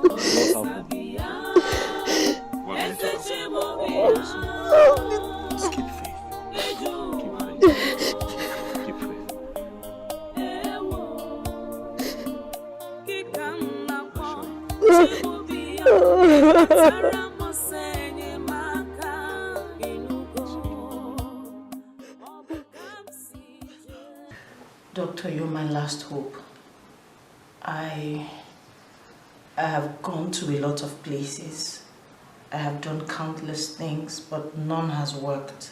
What happened? What did it Just keep faith. Keep faith. Doctor, you're my last hope. I have gone to a lot of places. I have done countless things, but none has worked.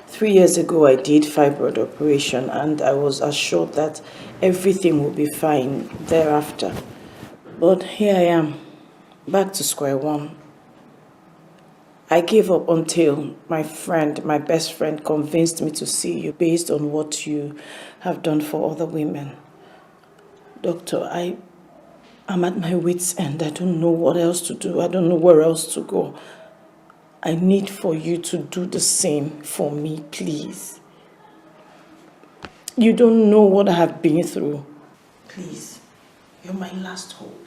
3 years ago, I did fibroid operation, and I was assured that everything would be fine thereafter. But here I am, back to square one. I gave up until my best friend, convinced me to see you based on what you have done for other women. Doctor, I'm at my wit's end. I don't know what else to do. I don't know where else to go. I need for you to do the same for me, please. You don't know what I have been through. Please, you're my last hope.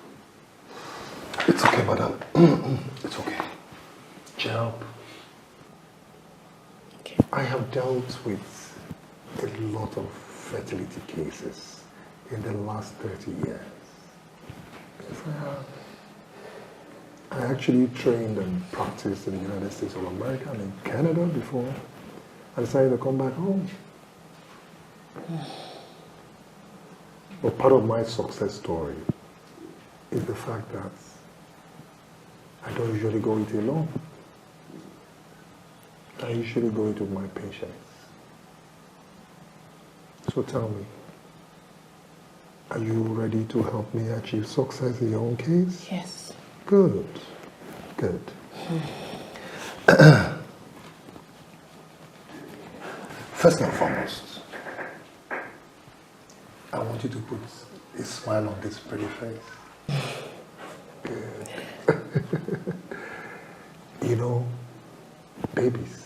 It's okay, madam. It's okay. Help. Okay. I have dealt with a lot of fertility cases in the last 30 years. Yes, I have. I actually trained and practiced in the United States of America and in Canada before I decided to come back home. But part of my success story is the fact that I don't usually go it alone. I usually go it with my patients. So tell me, are you ready to help me achieve success in your own case? Yes. Good. Good. First and foremost, I want you to put a smile on this pretty face. Good. You know, babies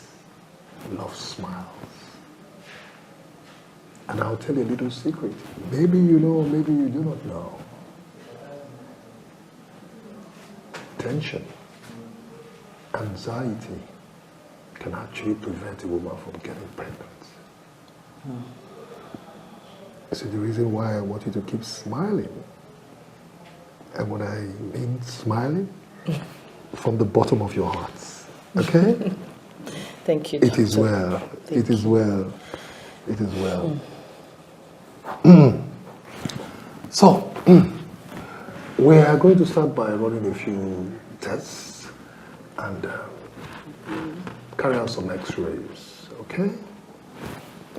love smiles. And I'll tell you a little secret. Maybe you know, maybe you do not know. Tension, anxiety can actually prevent a woman from getting pregnant. So the reason why I want you to keep smiling, and when I mean smiling, from the bottom of your hearts, okay? Thank you, It Doctor. is well. Thank you. Is well. It is well. So, we are going to start by running a few tests and carry out some x-rays, okay?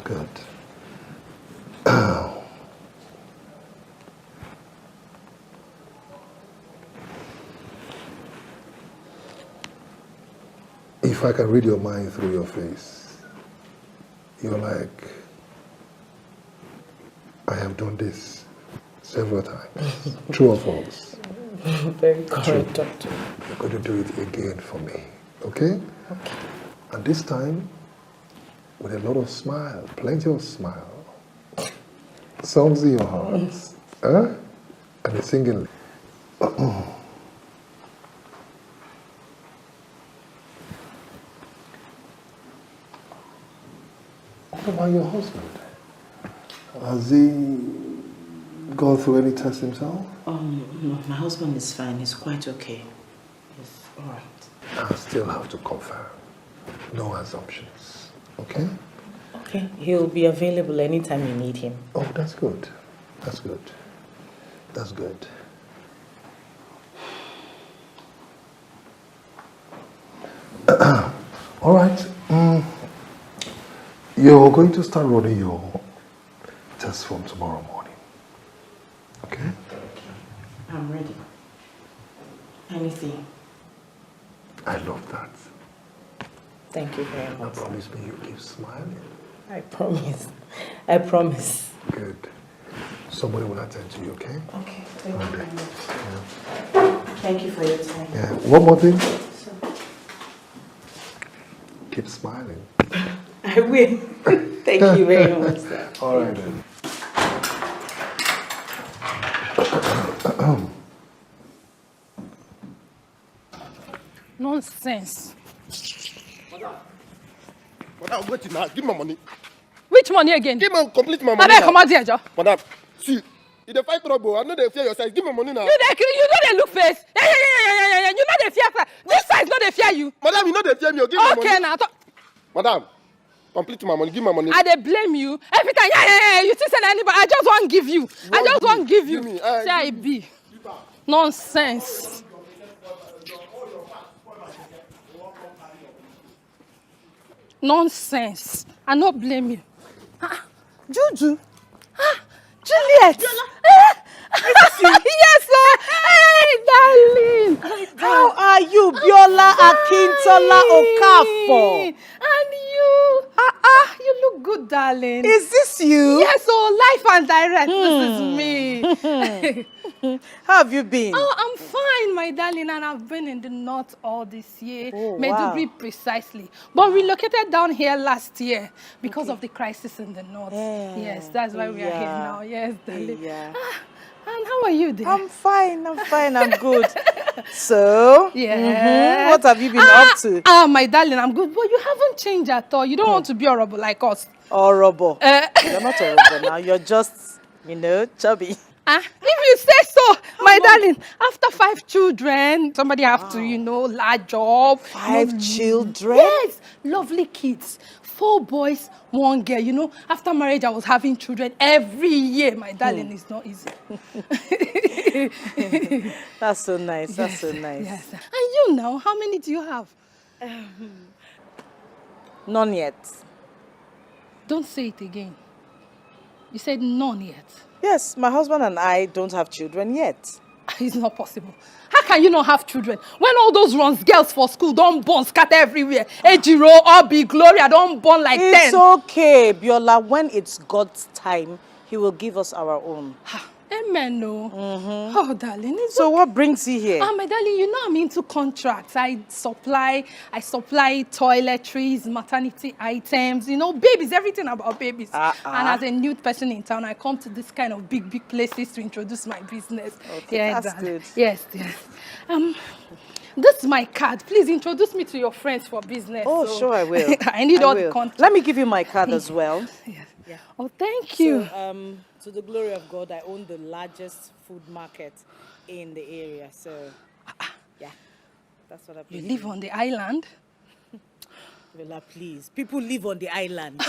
Good. If I can read your mind through your face, you're like, I have done this several times. True or false? Very correct, Doctor. You're going to do it again for me, okay? Okay. And this time, with a lot of smile, plenty of smile. Songs in your heart, huh? And a singing. What about your husband? Has he gone through any tests himself? No, my husband is fine. He's quite okay. He's all right. I still have to confirm. No assumptions, okay? Okay, he'll be available anytime you need him. Oh, that's good. That's good. That's good. All right. You're going to start running your test form tomorrow morning. Okay? I'm ready. Anything. I love that. Thank you very Now much. promise me you keep smiling. I promise. I promise. Good. Somebody will attend to you, okay? Okay, thank you very much. Yeah. Thank you for your time. Yeah. One more thing. Keep smiling. I will. Thank you very much, sir. All right then. Nonsense. Madam, wait now. Give me my money. Which money again? Give me complete my money. Abeg, come out here, Joe. Madam, see, you dey fight trouble. I know they fear your size. Give me money now. You know they look face. Yeah. You know they fear. This size no they fear you. Madam, you know they fear me. Give me money. Okay, now. Madam, complete my money. Give my money. I dey blame you every time. Yeah. You think say anybody? I just want give you. I just want give you. Give me. Say I be. Nonsense. Nonsense. I no blame you. Juju. Juliet. Yes, sir. Hey, darling. How are you, Biola Akintola Okafor? And you. You look good, darling. Is this you? Yes, life and direct. This is me. How have you been? Oh, I'm fine, my darling, and I've been in the north all this year. Oh, Maiduguri wow. Precisely. But relocated down here last year because of the crisis in the north. Yeah. Yes, that's why we are here now. Yes, darling. Yeah. And how are you there? I'm fine, I'm good. So, Yeah. What have you been up to? My darling, I'm good. But you haven't changed at all. You don't want to be horrible like us. Horrible. You're not horrible now, you're just, chubby. If you say so, my darling, after 5 children, somebody have to, large job. 5 children? Yes, lovely kids. 4 boys, 1 girl. After marriage, I was having children every year. My darling, it's not easy. That's so nice. That's so nice. Yes. And you now, how many do you have? None yet. Don't say it again. You said none yet. Yes, my husband and I don't have children yet. It's not possible. How can you not have children? When all those runs girls for school don't born, scatter everywhere. Ejiro, Obi, Gloria don't born like 10. It's okay, Biola. When it's God's time, He will give us our own. Amen, no. Oh, darling. So what brings you here? My darling, I'm into contracts. I supply toiletries, maternity items, babies, everything about babies. And as a new person in town, I come to this kind of big places to introduce my business. Okay, yeah, that's darling. good. Yes. This is my card. Please introduce me to your friends for business. Oh, so sure, I will. I need all the contracts. Let me give you my card as well. Yeah. Oh, thank you. So, to the glory of God, I own the largest food market in the area. So, yeah, that's what You live on the island? Bella, please. People live on the island.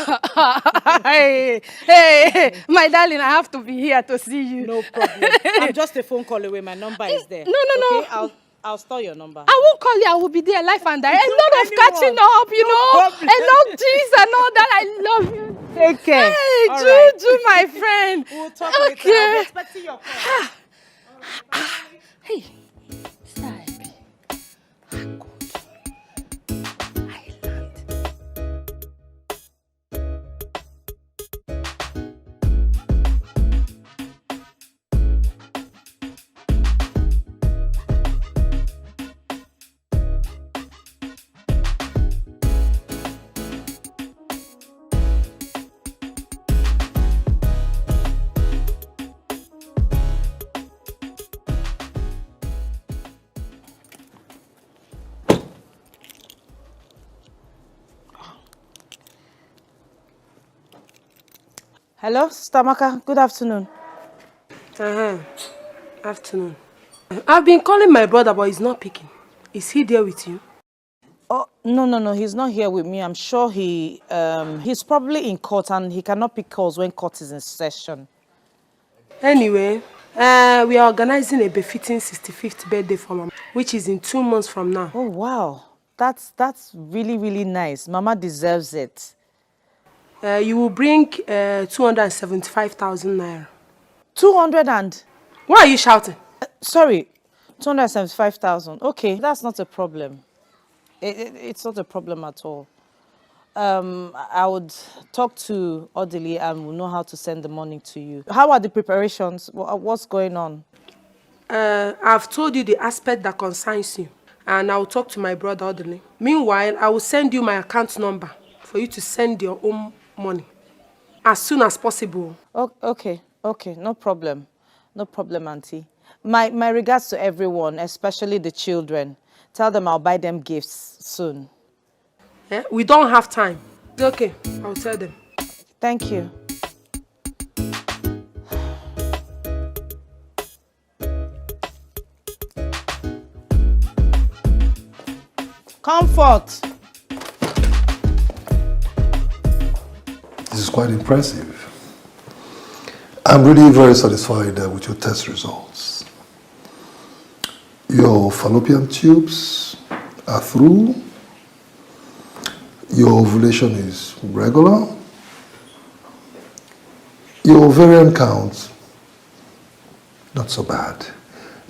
Hey, my darling, I have to be here to see you. No problem. I'm just a phone call away. My number is there. No. Okay, I'll store your number. I won't call you. I will be there live and direct. A lot of anyone. catching up, problem. A lot of cheese and all that. I love you. Take care. Hey, All Juju, my friend. We'll talk later. I'm expecting your call. Hey, Saibi. Island. Hello, Stamaka. Good afternoon. Afternoon. I've been calling my brother, but he's not picking. Is he there with you? Oh, no. He's not here with me. I'm sure he's probably in court and he cannot pick calls when court is in session. Anyway, we are organizing a befitting 65th birthday for Mama, which is in 2 months from now. Oh, wow. That's really, really nice. Mama deserves it. You will bring 275,000 naira. 200 and... Why are you shouting? Sorry, 275,000. Okay, that's not a problem. It's not a problem at all. I would talk to Odili and we'll know how to send the money to you. How are the preparations? What's going on? I've told you the aspect that concerns you, and I'll talk to my brother Odili. Meanwhile, I will send you my account number for you to send your own money as soon as possible. Okay, no problem, auntie. My regards to everyone, especially the children. Tell them I'll buy them gifts soon. Eh? We don't have time. It's okay, I'll tell them. Thank you. Comfort. This is quite impressive. I'm really very satisfied with your test results. Your fallopian tubes are through. Your ovulation is regular. Your ovarian count, not so bad.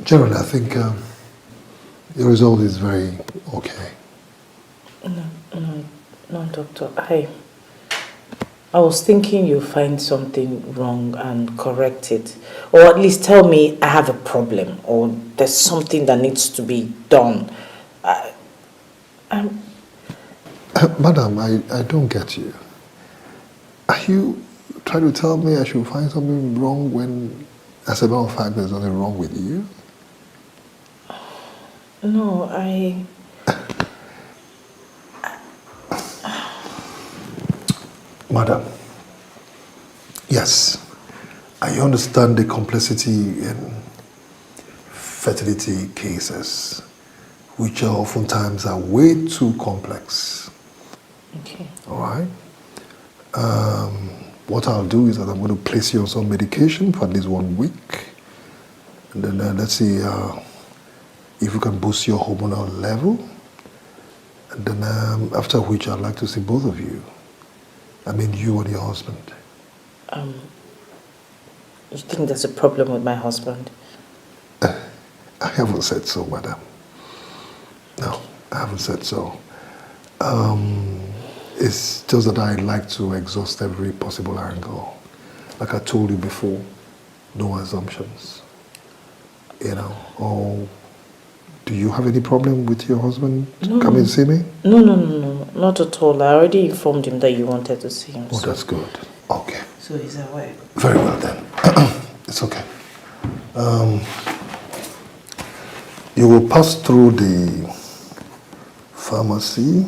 Generally, I think your result is very okay. No, doctor. I was thinking you'll find something wrong and correct it. Or at least tell me I have a problem or there's something that needs to be done. Madam, I don't get you. Are you trying to tell me I should find something wrong when, as a matter of fact, there's nothing wrong with you? No, Madam, yes, I understand the complexity in fertility cases, which are oftentimes are way too complex. Okay. All right? What I'll do is that I'm going to place you on some medication for at least 1 week. And then let's see if we can boost your hormonal level. And then after which I'd like to see both of you. I mean, you and your husband. You think there's a problem with my husband? I haven't said so, madam. No, I haven't said so. It's just that I like to exhaust every possible angle. Like I told you before, no assumptions. You know, or do you have any problem with your husband to come and see me? No, not at all. I already informed him that you wanted to see him. Oh, that's good. Okay. So he's aware. Very well then. It's okay. You will pass through the pharmacy.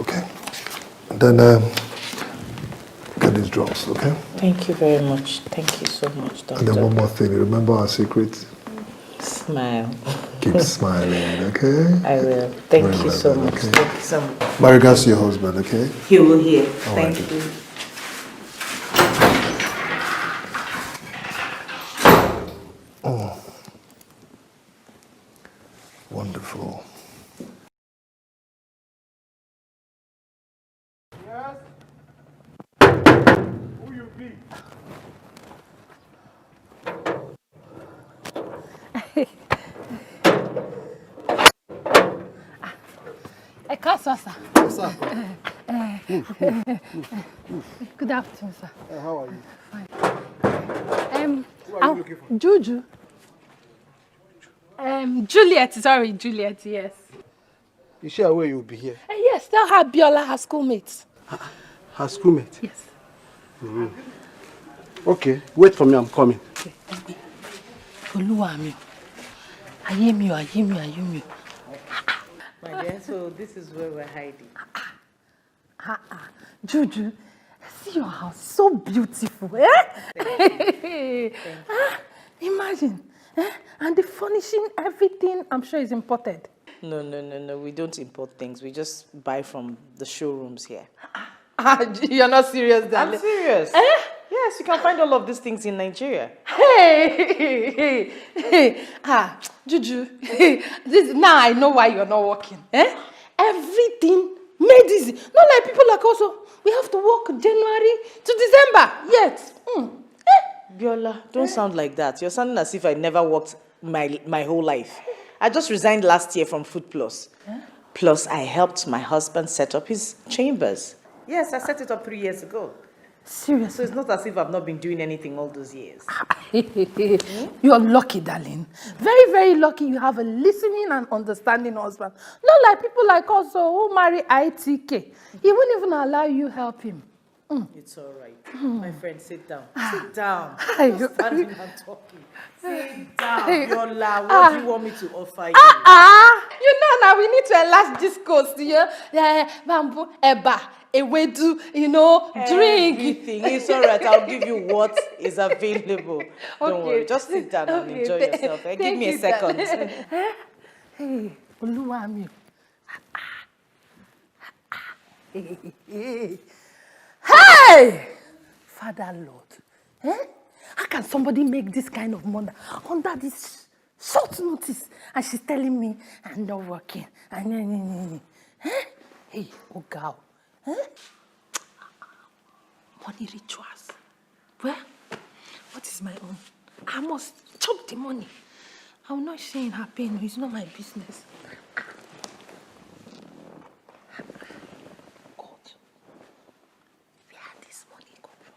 Okay. And then get these drops, okay? Thank you very much. Thank you so much, doctor. And then one more thing. Remember our secret? Smile. Keep smiling, okay? I will. Thank Very you well so then, much. okay? Thank you so much. My regards to your husband, okay? He will hear. All Thank right. you. Oh. Wonderful. Yes? Who you be? Sir. What's up? Good afternoon, sir. How are you? Who are you looking for? Juju. Juliet, yes. Is she aware you'll be here? Yes, tell her Biola, her schoolmate. Her schoolmate? Yes. Okay, wait for me, I'm coming. Oluwami. Ayemi. My dear, so this is where we're hiding. Juju, see your house, so beautiful. Eh? Imagine. And the furnishing, everything, I'm sure is imported. No. We don't import things. We just buy from the showrooms here. You're not serious, darling. I'm serious. Yes, you can find all of these things in Nigeria. Hey. Juju, now I know why you're not working. Everything made easy. Not like people like us. We have to work January to December. Yes. Biola, don't sound like that. You're sounding as if I never worked my whole life. I just resigned last year from Food Plus. Plus, I helped my husband set up his chambers. Yes, I set it up 3 years ago. Seriously? So it's not as if I've not been doing anything all those years. You're lucky, darling. Very, very lucky you have a listening and understanding husband. Not like people like us who marry Itiko. He won't even allow you help him. It's all right. My friend, sit down. Sit down. Hi. Don't standing and talking. Sit down. Yola, what do you want me to offer you? You know now we need to enlarge this coast, yeah, bamboo, eba, ewedu, drink. Everything. It's all right. I'll give you what is available. Don't worry. Just sit down and enjoy yourself. Give me a second. Hey, Oluwami. Hey! Father Lord, how can somebody make this kind of money under this short notice? And she's telling me I'm not working. Hey, oh girl. Money rituals. Well, what is my own? I must chop the money. I'm not sharing her pain. It's not my business. God, where had this money come from?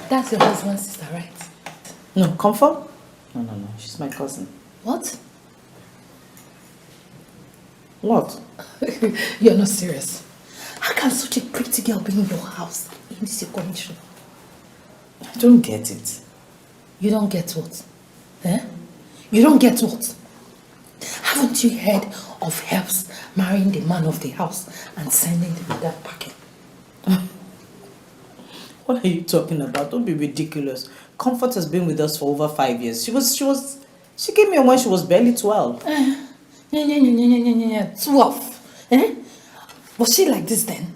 That's your husband's sister, right? No, Comfort? No. She's my cousin. What? What? You're not serious. How can such a pretty girl be in your house in this condition? I don't get it. You don't get what? You don't get what? Haven't you heard of helps marrying the man of the house and sending them with that packet? What are you talking about? Don't be ridiculous. Comfort has been with us for over 5 years. She came here when she was barely 12. 12. Was she like this then?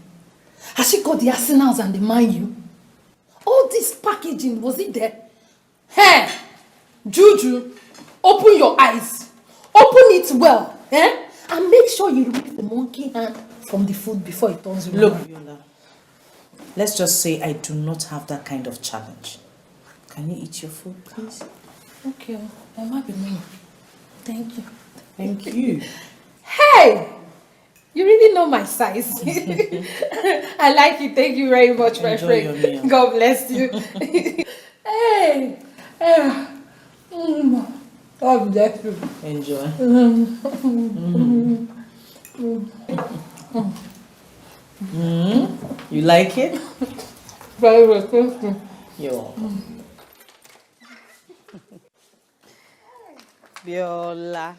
Has she got the arsenals and the mind you? All this packaging, was it there? Hey, Juju, open your eyes. Open it well. And make sure you remove the monkey hand from the food before it turns around. Look, Yola, let's just say I do not have that kind of challenge. Can you eat your food, please? Okay, I might be me. Thank you. Thank you. Hey! You really know my size. I like it. Thank you very much, my Enjoy friend. your meal. God bless you. Hey! God bless you. Enjoy. You like it? Very well, thank you. You're welcome. Biola.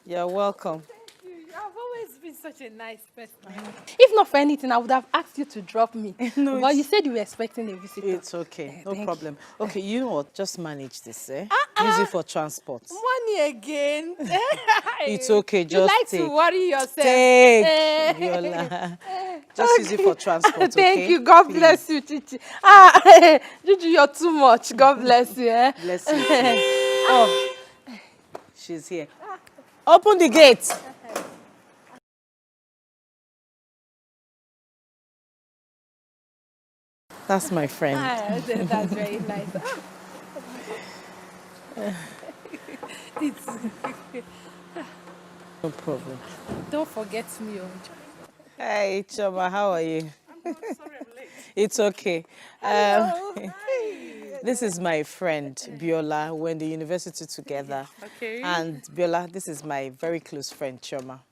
You're welcome. I've always been such a nice person. If not for anything, I would have asked you to drop me. No, but you said you were expecting a visitor. It's okay. No problem. Okay, you know what? Just manage this, Use it for transport. Money again. It's okay. You Just like take. to worry yourself. Take, Viola. Just use it for transport, Thank okay? you. God Please. bless you, Chichi. Juju, you're too much. God bless you. Bless you. Oh, she's here. Open the gate. That's my friend. That's very nice. No problem. Don't forget me. Hey, Choma, how are you? I'm sorry I'm late. It's okay. Hi. This is my friend, Biola. We're in the university together. Okay. And Biola, this is my very close friend, Choma.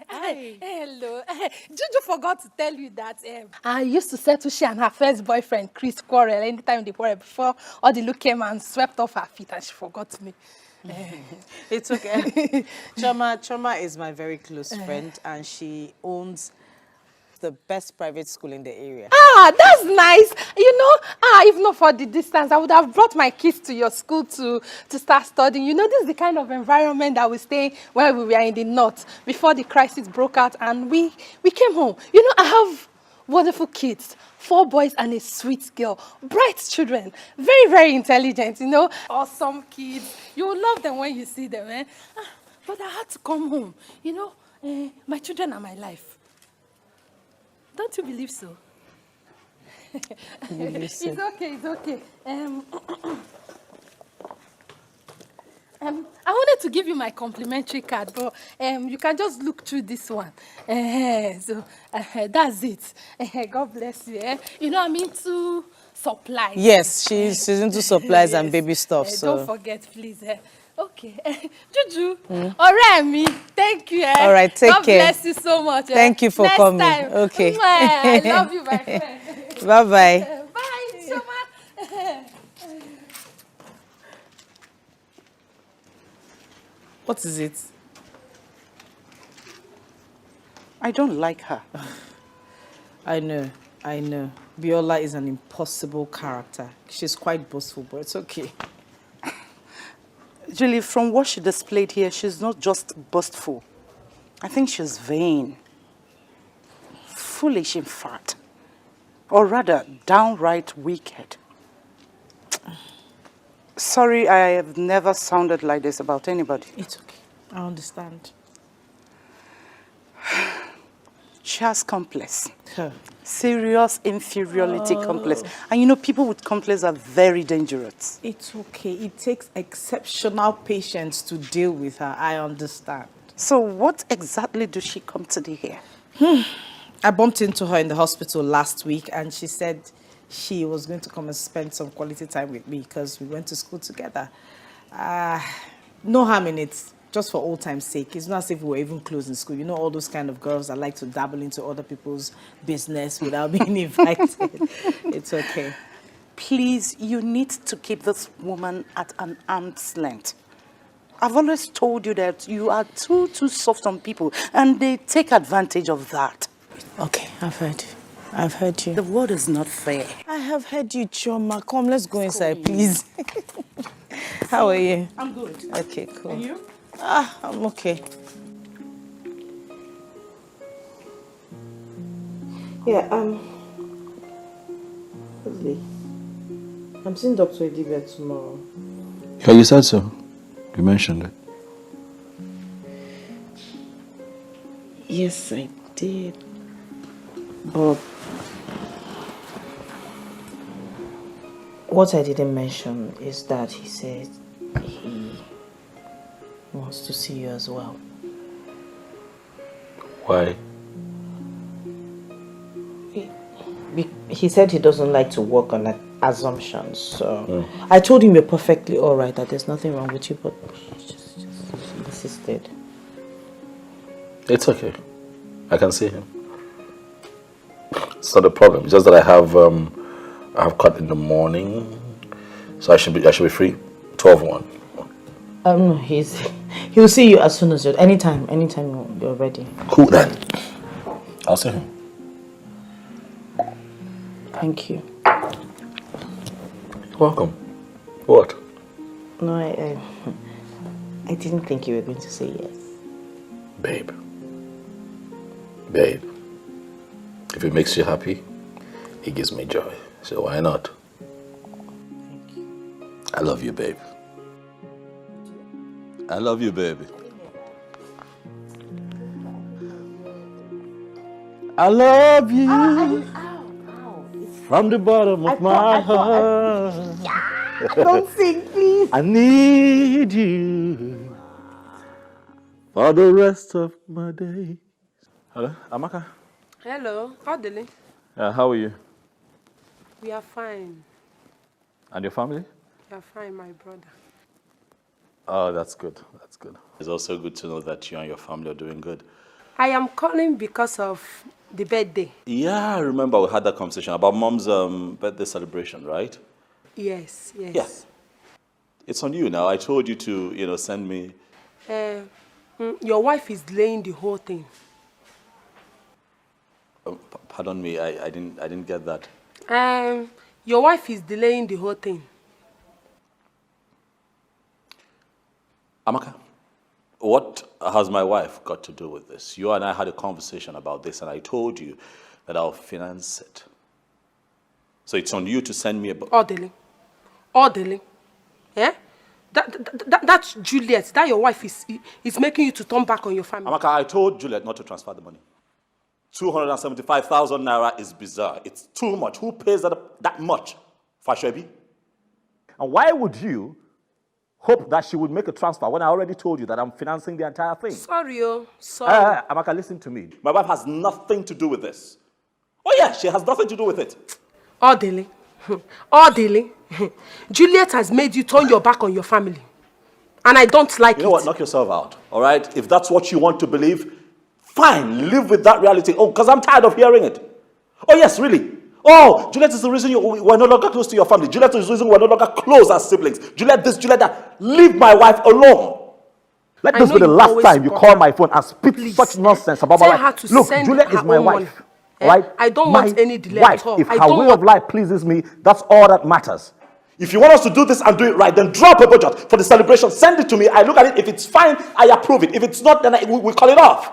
Hi. Hello. Juju forgot to tell you that I used to settle she and her first boyfriend, Chris, quarrel anytime they quarrel before all the look came and swept off her feet and she forgot me. It's okay. Choma is my very close friend and she owns the best private school in the area. That's nice. If not for the distance, I would have brought my kids to your school to start studying. This is the kind of environment that we stay in when we were in the north before the crisis broke out and we came home. I have wonderful kids, 4 boys and a sweet girl, bright children, very, very intelligent, awesome kids. You will love them when you see them. But I had to come home. My children are my life. Don't you believe so? It's okay. I wanted to give you my complimentary card, but you can just look through this one. So that's it. God bless you. I'm into supplies. Yes, she's into supplies and baby stuff. So Don't forget, please. Okay. Juju, ọ̀rẹ́ mi, thank you. All right, take God care. bless you so much. Thank you for Next coming. Time. Okay. I love you, my friend. Bye-bye. Bye, Shoma. What is it? I don't like her. I know. Biola is an impossible character. She's quite boastful, but it's okay. Julie, from what she displayed here, she's not just boastful. I think she's vain. Foolish, in fact. Or rather, downright wicked. Sorry, I have never sounded like this about anybody. It's okay. I understand. She has complex. Huh. Serious inferiority complex. And you know, people with complex are very dangerous. It's okay. It takes exceptional patience to deal with her. I understand. So what exactly does she come to do here? I bumped into her in the hospital last week and she said she was going to come and spend some quality time with me because we went to school together. No harm in it, just for old time's sake. It's not as if we were even close in school. You know all those kind of girls that like to dabble into other people's business without being invited. It's okay. Please, you need to keep this woman at an arm's length. I've always told you that you are too soft on people and they take advantage of that. Okay, I've heard you. I've heard you. The word is not fair. I have heard you, Choma. Come, let's go inside, please. How are you? I'm good. Okay, cool. And you? I'm okay. Yeah, Leslie, I'm seeing Dr. Edibia tomorrow. Yeah, you said so. You mentioned it. Yes, I did. But what I didn't mention is that he said he wants to see you as well. Why? He said he doesn't like to work on assumptions, so I told him you're perfectly all right, that there's nothing wrong with you, but he just insisted. It's okay. I can see him. It's not a problem. It's just that I have cut in the morning, so I should be free. 12:01. No, he'll see you as soon as anytime you're ready. Cool then. I'll see him. Thank you. Welcome. What? No, I didn't think you were going to say yes. Babe, if it makes you happy, it gives me joy. So why not? Thank you. I love you, babe. I love you, baby. I love you from the bottom of my heart. Don't sing, please. I need you for the rest of my days. Hello, Amaka. Hello, Adeline. How are you? We are fine. And your family? We are fine, my brother. Oh, that's good. That's good. It's also good to know that you and your family are doing good. I am calling because of the birthday. Yeah, I remember we had that conversation about Mom's birthday celebration, right? Yes. Yeah. It's on you now. I told you to, send me. Your wife is delaying the whole thing. Pardon me, I didn't get that. Your wife is delaying the whole thing. Amaka, what has my wife got to do with this? You and I had a conversation about this, and I told you that I'll finance it. So it's on you to send me a... Orderly. Yeah? That's Juliet. That your wife is making you to turn back on your family. Amaka, I told Juliet not to transfer the money. 275,000 naira is bizarre. It's too much. Who pays that much? Fashwebi? And why would you hope that she would make a transfer when I already told you that I'm financing the entire thing? Sorry. Amaka, listen to me. My wife has nothing to do with this. Oh yeah, she has nothing to do with it. Orderly. Orderly, Juliet has made you turn your back on your family. And I don't like it. You know what? Knock yourself out, all right? If that's what you want to believe, fine. Live with that reality. Oh, because I'm tired of hearing it. Oh, yes, really. Oh, Juliet is the reason we're no longer close to your family. Juliet is the reason we're no longer close as siblings. Juliet this, Juliet that. Leave my wife alone. Let this be the last time you call my phone and spit such nonsense about my life. Look, Juliet is my wife. Right? I don't want any delay at all. If her way of life pleases me, that's all that matters. If you want us to do this and do it right, then drop a budget for the celebration. Send it to me. I look at it. If it's fine, I approve it. If it's not, then we call it off.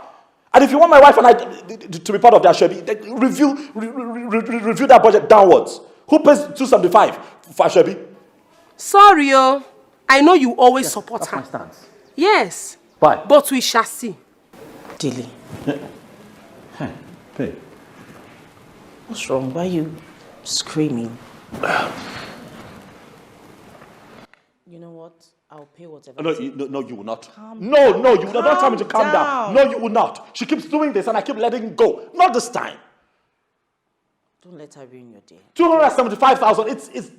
And if you want my wife and I to be part of that, Shebi, review that budget downwards. Who pays 275 for Shebi? Sorry, I know you always support her. That's my stance. Yes. Why? But we shall see. Dilly, Hey, babe. what's wrong? Why are you screaming? You know what? I'll pay whatever. No, you will not. No, you will not. Don't tell me to calm down. No, you will not. She keeps doing this and I keep letting it go. Not this time. Don't let her ruin your day. 275,000.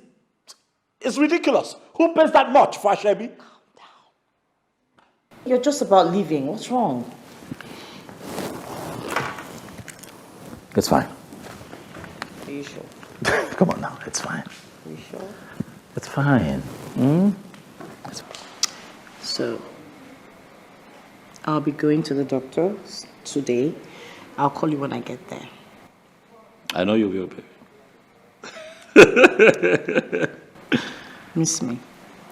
It's ridiculous. Who pays that much for Ashebi? You're just about leaving. What's wrong? It's fine. Are you sure? Come on now, it's fine. Are you sure? It's fine. So, I'll be going to the doctor today. I'll call you when I get there. I know you will, baby. Miss me.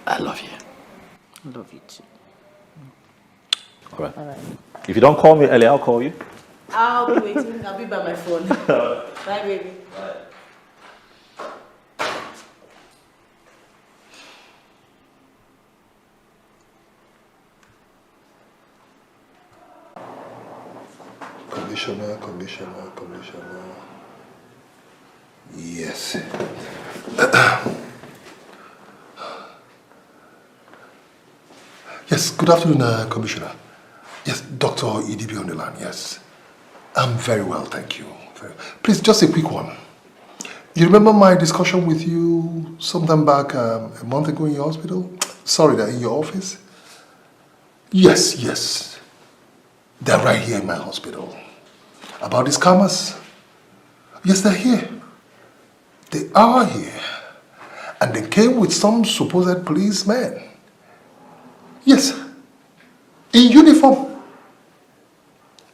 I love you. I love you too. All right. If you don't call me early, I'll call you. I'll be waiting. I'll be by my phone. Bye, baby. Bye. Commissioner. Yes. Yes, good afternoon, Commissioner. Yes, Dr. Edibi on the line, yes. I'm very well, thank you. Please, just a quick one. You remember my discussion with you sometime back a month ago in your hospital? Sorry, in your office? Yes. They're right here in my hospital. About these scammers? Yes, they're here. They are here. And they came with some supposed policemen. Yes. In uniform.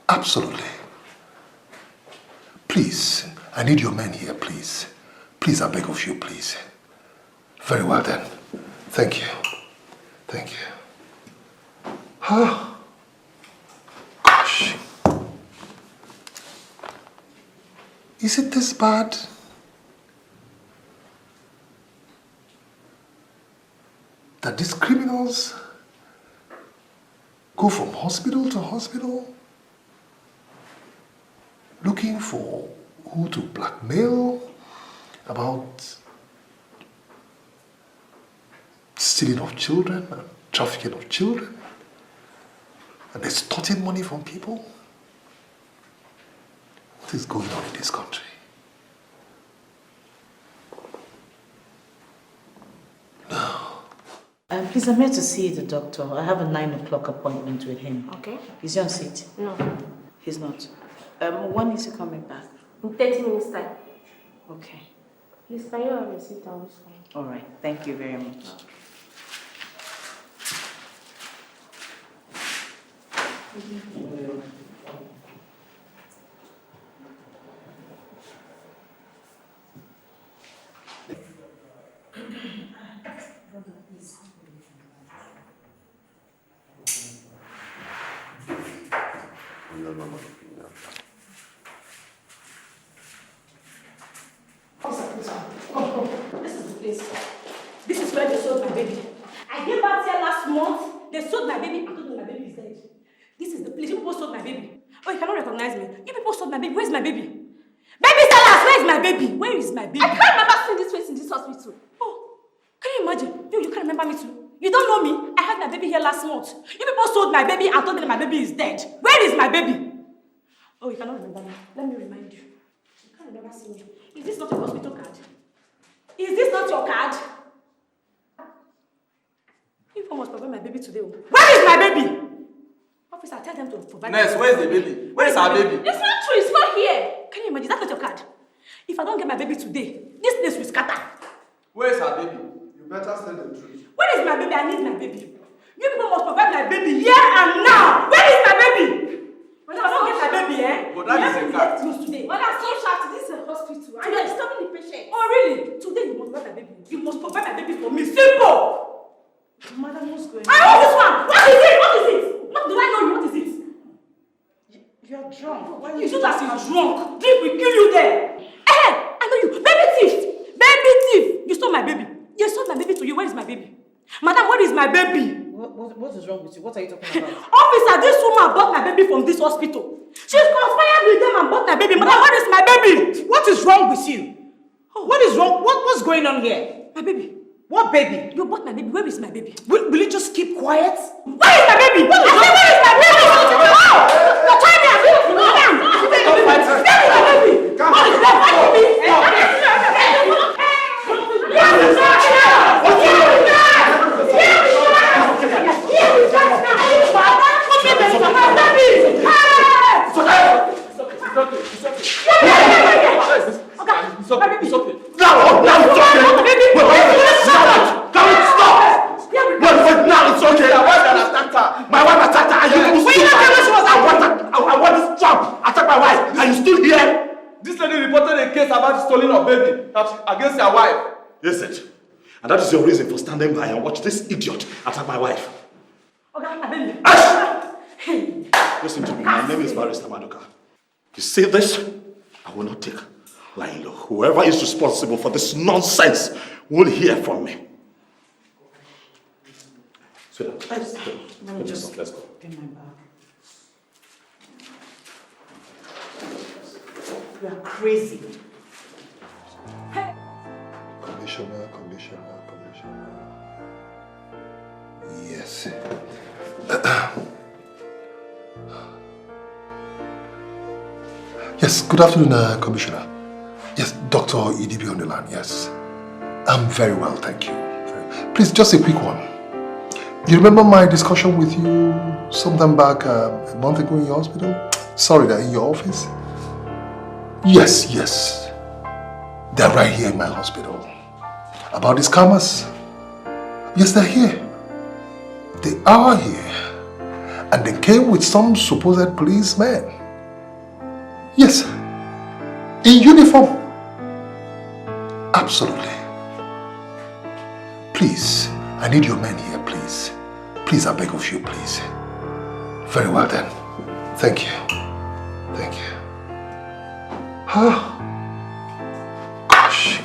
Absolutely. Please, I need your men here, please. Please, I beg of you, please. Very well then. Thank you. Huh? Gosh. Is it this bad? That these criminals go from hospital to hospital looking for who to blackmail about stealing of children and trafficking of children and extorting money from people? What is going on in this country? Please, I'm here to see the doctor. I have a 9 o'clock appointment with him. Okay. Is he on seat? No. He's not. When is he coming back? In 30 minutes time. Okay. Please, can you have a seat down this one? All right. Thank you very much. This is the place. This is where they sold my baby. I gave birth here last month. They sold my baby. I told them my baby is dead. This is the place. You people sold my baby. Oh, you cannot recognize me. You people sold my baby. Where's my baby? Baby sellers, where is my baby? Where is my baby? I can't remember seeing this face in this hospital. Oh, can you imagine? You can't remember me too. You don't know me. I had my baby here last month. You people sold my baby and told them my baby is dead. Where is my baby? Oh, you cannot remember me. Let me remind you. You can't remember seeing me. Is this not a hospital card? Is this not your card? If I must provide my baby today, where is my baby? Officer, tell them to provide. Nurse, where is the baby? Where is our baby? It's not true. It's not here. Can you imagine? That's not your card. If I don't get my baby today, this place will scatter. Where is our baby? You better tell the truth. Where is my baby? I need my baby. You people must provide my baby here and now. Where is my baby? When I don't get my baby, But that is a card. Today. But that's so sharp. This is a hospital. Today, you're stopping the patient. Oh, really? Today, you must provide my baby. You must provide my baby for me. Simple. Madam, what's going on? I want this one. What is it? What is it? What do I know you? What is it? You're drunk. Why You should have been drunk. Drink will kill you there. Eh, I know you. Baby thief. Baby thief. You stole my baby. You sold my baby to you. Where is my baby? Madam, where is my baby? What is wrong with you? What are you talking about? Officer, this woman bought my baby from this hospital. She's conspired with them and bought my baby. Madam, where is my baby? What is wrong with you? What is wrong? What's going on here? My baby. What baby? You bought my baby. Where is my baby? Will you just keep quiet? Where is my baby? Where is my baby? You're trying me. Madam, where is my baby? What is my It's okay. Now it's okay. My wife attacked her and you I want this job. Attack my wife and you still here? This lady reported a case about the stealing of baby against her wife. Yes, it. And that is your reason for standing by and watch this idiot attack my wife. Okay, my baby. Listen to me. My name is Barrister Maduka. You see this? I will not take lying low. Whoever is responsible for this nonsense will hear from me. Sweetheart, let's go. Let's go. In my bag. You are crazy. Commissioner. Yes. Yes, good afternoon, Commissioner. Yes, Dr. Idibi on the line, yes. I'm very well, thank you. Please, just a quick one. You remember my discussion with you sometime back a month ago in your hospital? Sorry, that in your office? Yes. They're right here in my hospital. About these scammers? Yes, they're here. They are here. And they came with some supposed policemen. Yes. In uniform. Absolutely. Please, I need your men here, please. Please, I beg of you, please. Very well then. Thank you. Thank you. Gosh.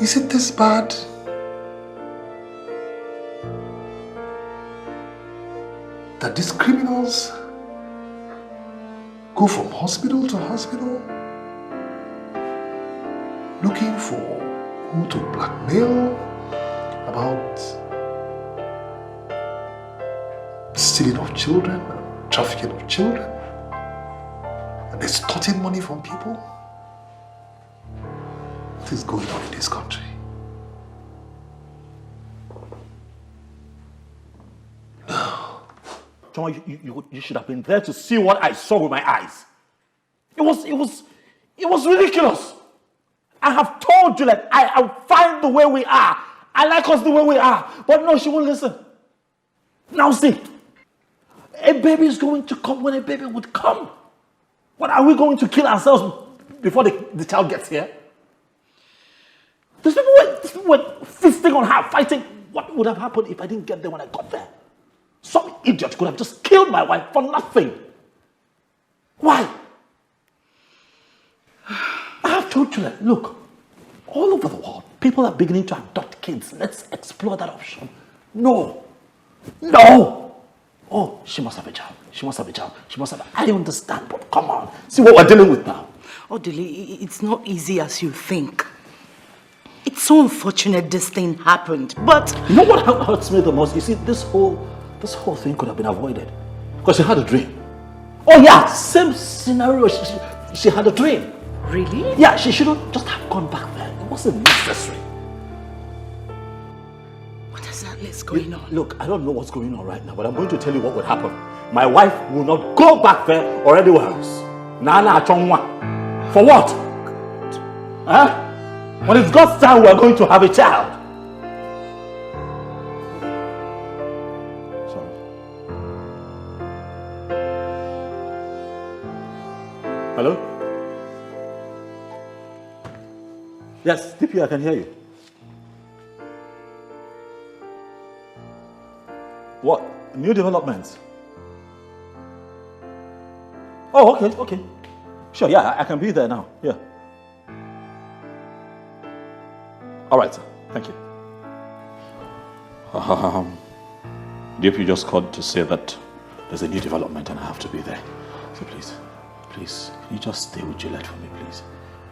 Is it this bad? That these criminals go from hospital to hospital looking for who to blackmail about stealing of children, trafficking of children, and extorting money from people. What is going on in this country? John, you should have been there to see what I saw with my eyes. It was ridiculous. I have told you that I'm fine the way we are. I like us the way we are. But no, she won't listen. Now see, a baby is going to come when a baby would come. What, are we going to kill ourselves before the child gets here? These people were feasting on her, fighting. What would have happened if I didn't get there when I got there? Some idiot could have just killed my wife for nothing. Why? I have told you that, look, all over the world, people are beginning to adopt kids. Let's explore that option. No. Oh, she must have a child. I don't understand, but come on. See what we're dealing with now. Odili, it's not easy as you think. It's so unfortunate this thing happened, but... You know what hurts me the most? You see, this whole thing could have been avoided. Because she had a dream. Oh yeah, same scenario. She had a dream. Really? Yeah, she shouldn't just have gone back there. It wasn't necessary. What exactly is going on? Look, I don't know what's going on right now, but I'm going to tell you what would happen. My wife will not go back there or anywhere else. Nana Chongwa. For what? Huh? When it's God's time, we're going to have a child. Sorry. Hello? Yes, TP, I can hear you. What? New developments? Oh, okay. Sure, yeah, I can be there now. Yeah. All right, sir. Thank you. DP just called to say that there's a new development and I have to be there. So please, can you just stay with Juliet for me, please?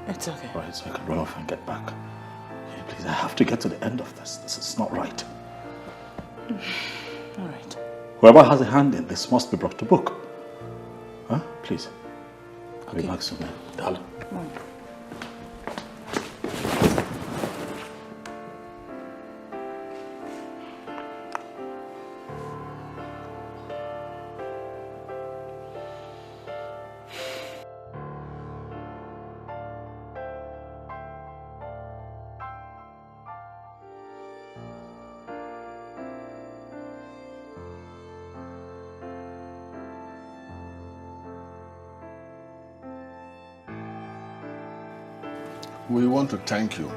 It's okay. All right, so I can run off and get back. Okay, please, I have to get to the end of this. This is not right. All right. Whoever has a hand in this must be brought to book. Huh? Please. I'll be back soon, darling. We want to thank you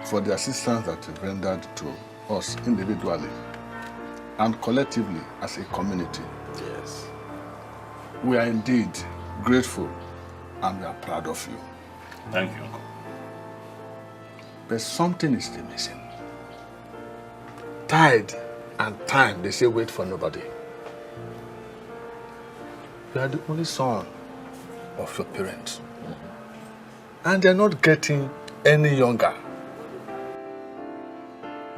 for the assistance that you rendered to us individually and collectively as a community. Yes. We are indeed grateful and we are proud of you. Thank you, Uncle. But something is still missing. Tide and time, they say wait for nobody. You are the only son of your parents. And they're not getting any younger.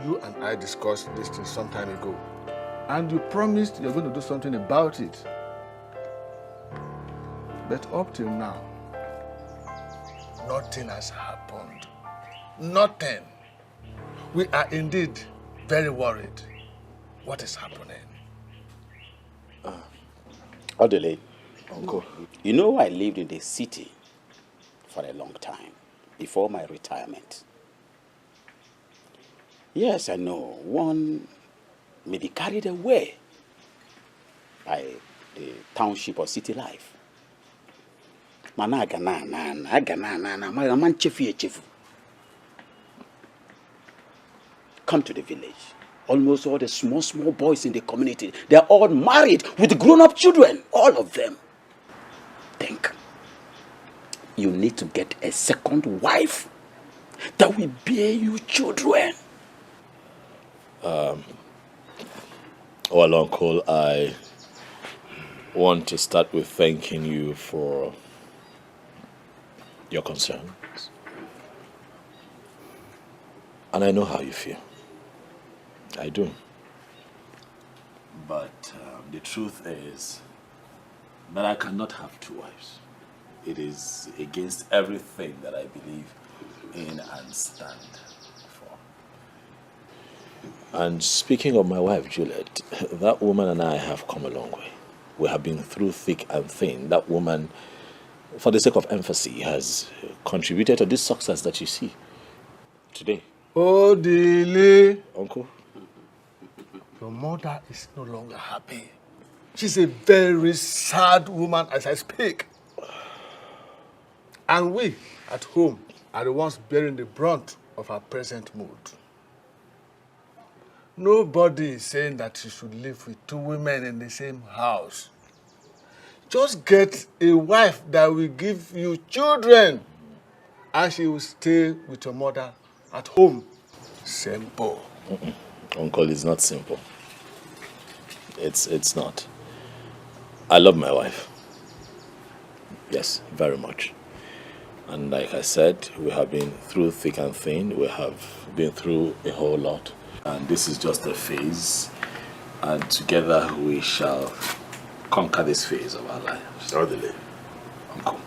You and I discussed this thing some time ago. And you promised you're going to do something about it. But up till now, nothing has happened. Nothing. We are indeed very worried. What is happening? Odele, Uncle, you know I lived in the city for a long time, before my retirement. Yes, I know, one may be carried away by the township or city life. Come to the village. Almost all the small boys in the community, they are all married with grown-up children, all of them. Think. You need to get a second wife that will bear you children. Well, Uncle, I want to start with thanking you for your concerns. And I know how you feel. I do. But the truth is that I cannot have two wives. It is against everything that I believe in and stand for. And speaking of my wife, Juliet, that woman and I have come a long way. We have been through thick and thin. That woman, for the sake of emphasis, has contributed to this success that you see today. Oh, Dele. Uncle? Your mother is no longer happy. She's a very sad woman as I speak. And we, at home, are the ones bearing the brunt of her present mood. Nobody is saying that she should live with two women in the same house. Just get a wife that will give you children, and she will stay with your mother at home. Simple. Uncle, it's not simple. It's not. I love my wife. Yes, very much. And like I said, we have been through thick and thin. We have been through a whole lot. And this is just a phase. And together we shall conquer this phase of our lives. Orderly. Uncle.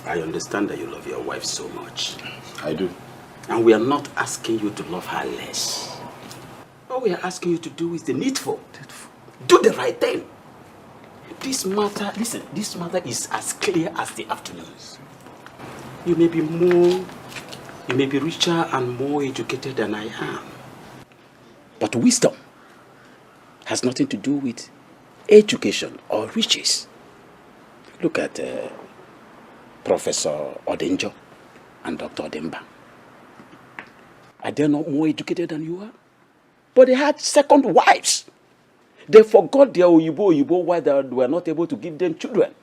I I understand that you love your wife so much. I do. And we are not asking you to love her less. All we are asking you to do is the needful. Do the right thing. This matter, listen, this matter is as clear as the afternoons. You may be richer and more educated than I am. But wisdom has nothing to do with education or riches. Look at Professor Odenjo and Dr. Odemba. Are they not more educated than you are? But they had second wives. They forgot their Oyibo wives that were not able to give them children.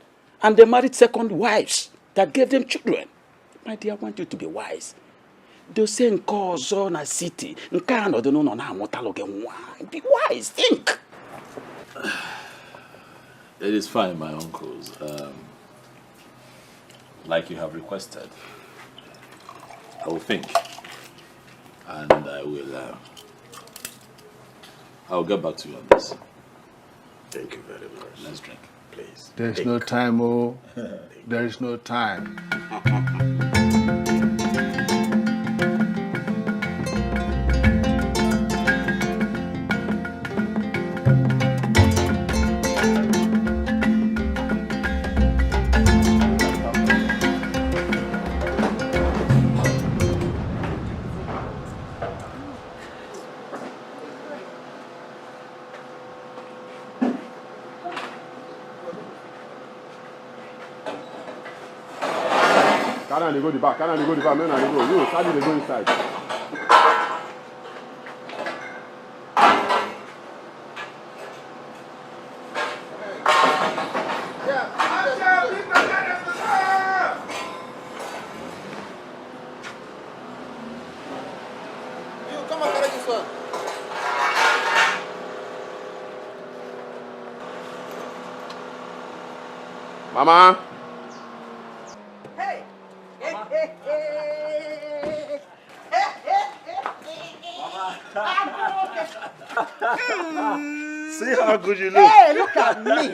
And they married second wives that gave them children. My dear, I want you to be wise. They say in na city. Be wise, think. It is fine, my uncles. Like you have requested. I will think. And I'll get back to you on this. Thank you very much. Let's drink. Please. There's no time, oh. There is no time. They go the back, they go the back, men they go. You, Sally, they go inside. You come and carry this one. Mama. See how good you look. Hey, look at me.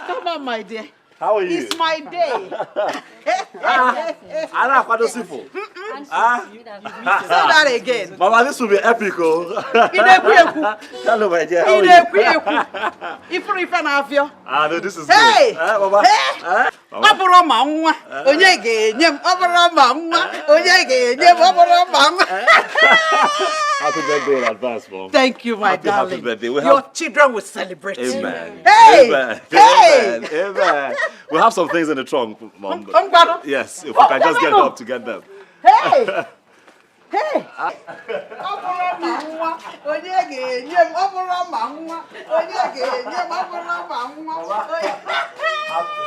Come on, my dear. How are you? It's my day. Anna, what does it for? Say that again. Mama, this will be epic. Oh. Hello, my dear. How are you? Ah, no, this is Hey! good. Mama. Hey! Happy birthday in advance, Mom. Thank you, my darling. Happy birthday. Your children will celebrate. Amen. Hey! Amen. Hey! Amen. Amen. We'll have some things in the trunk, Mom. Yes, if we can just get help to get them. Hey! Hey!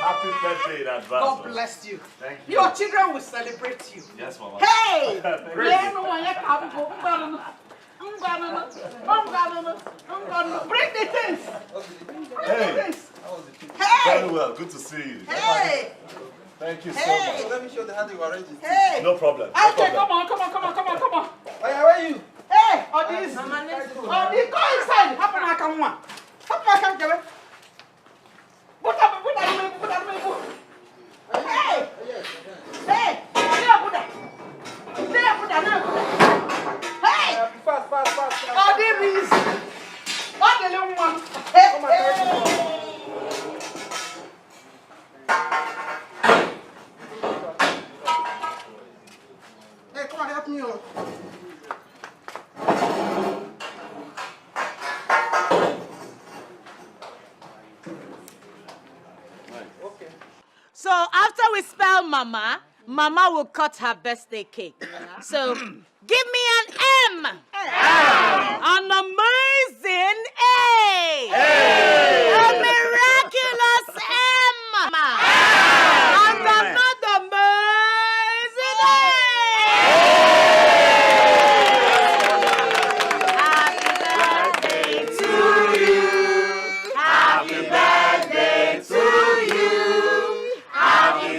Happy birthday in advance. God bless you. Thank you. Your children will celebrate you. Yes, Mama. Hey! Praise Bring the things. Hey. Hey! Very well. Good to see you. Hey! Thank you so Hey! much. Let me show the how you arrange it. Hey! No problem. No Okay, problem. come on. Oh, yeah, where are you? Hey! All these. Go inside. Happen I can one. Happen I can get it. Put that. Hey! Hey! Hey! Fast. All these. All the little one. Hey! Hey, come on, help me. So after we spell Mama, Mama will cut her birthday cake. So give me an M. An amazing A. A miraculous M. And another amazing A. Happy birthday to you. Happy birthday to you. Happy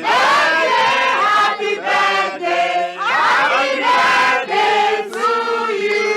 birthday to you.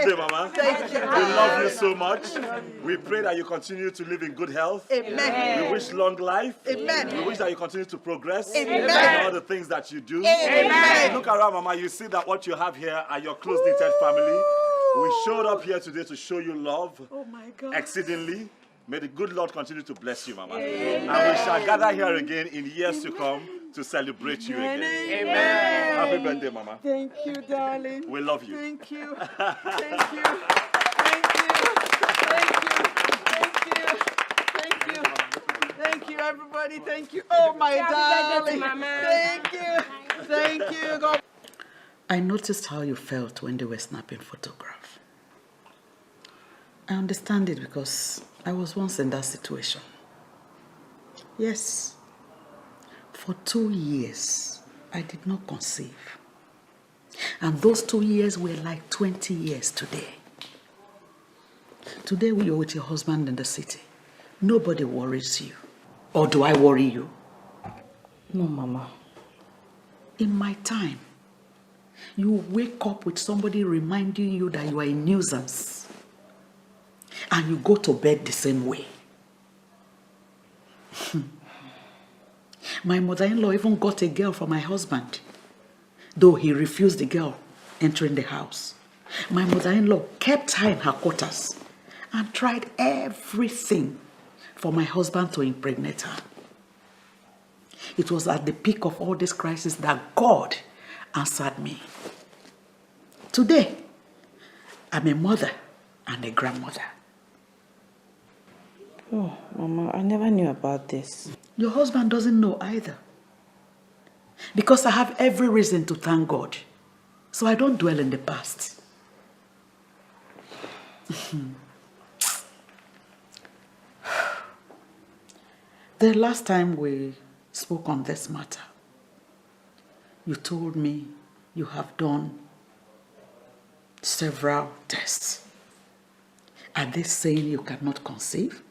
birthday, Mama. Thank you. We love you so much. We pray that you continue to live in good health. Amen. We wish long life. Amen. We wish that you continue to progress Amen. in all the things that you do. Amen. Look around, Mama. You see that what you have here are your close-knitted family. We showed up here today to show you love exceedingly. May the good Lord continue to bless you, Mama. Amen. And we shall gather here again in years to come to celebrate you again. Amen. Happy birthday, Mama. Thank you, darling. We love you. Thank you. Thank you. Thank you. Thank you. Thank you. Thank you. Thank you, everybody. Thank you. Oh, my darling. Thank you. Thank you. God. I noticed how you felt when they were snapping photographs. I understand it because I was once in that situation. Yes. For 2 years, I did not conceive. And those 2 years were like 20 years today. Today, you're with your husband in the city. Nobody worries you. Or do I worry you? No, Mama. In my time, you wake up with somebody reminding you that you are a nuisance. And you go to bed the same way. My mother-in-law even got a girl for my husband, though he refused the girl entering the house. My mother-in-law kept her in her quarters and tried everything for my husband to impregnate her. It was at the peak of all this crisis that God answered me. Today, I'm a mother and a grandmother. Oh, Mama, I never knew about this. Your husband doesn't know either. Because I have every reason to thank God. So I don't dwell in the past. The last time we spoke on this matter, you told me you have done several tests. Are they saying you cannot conceive?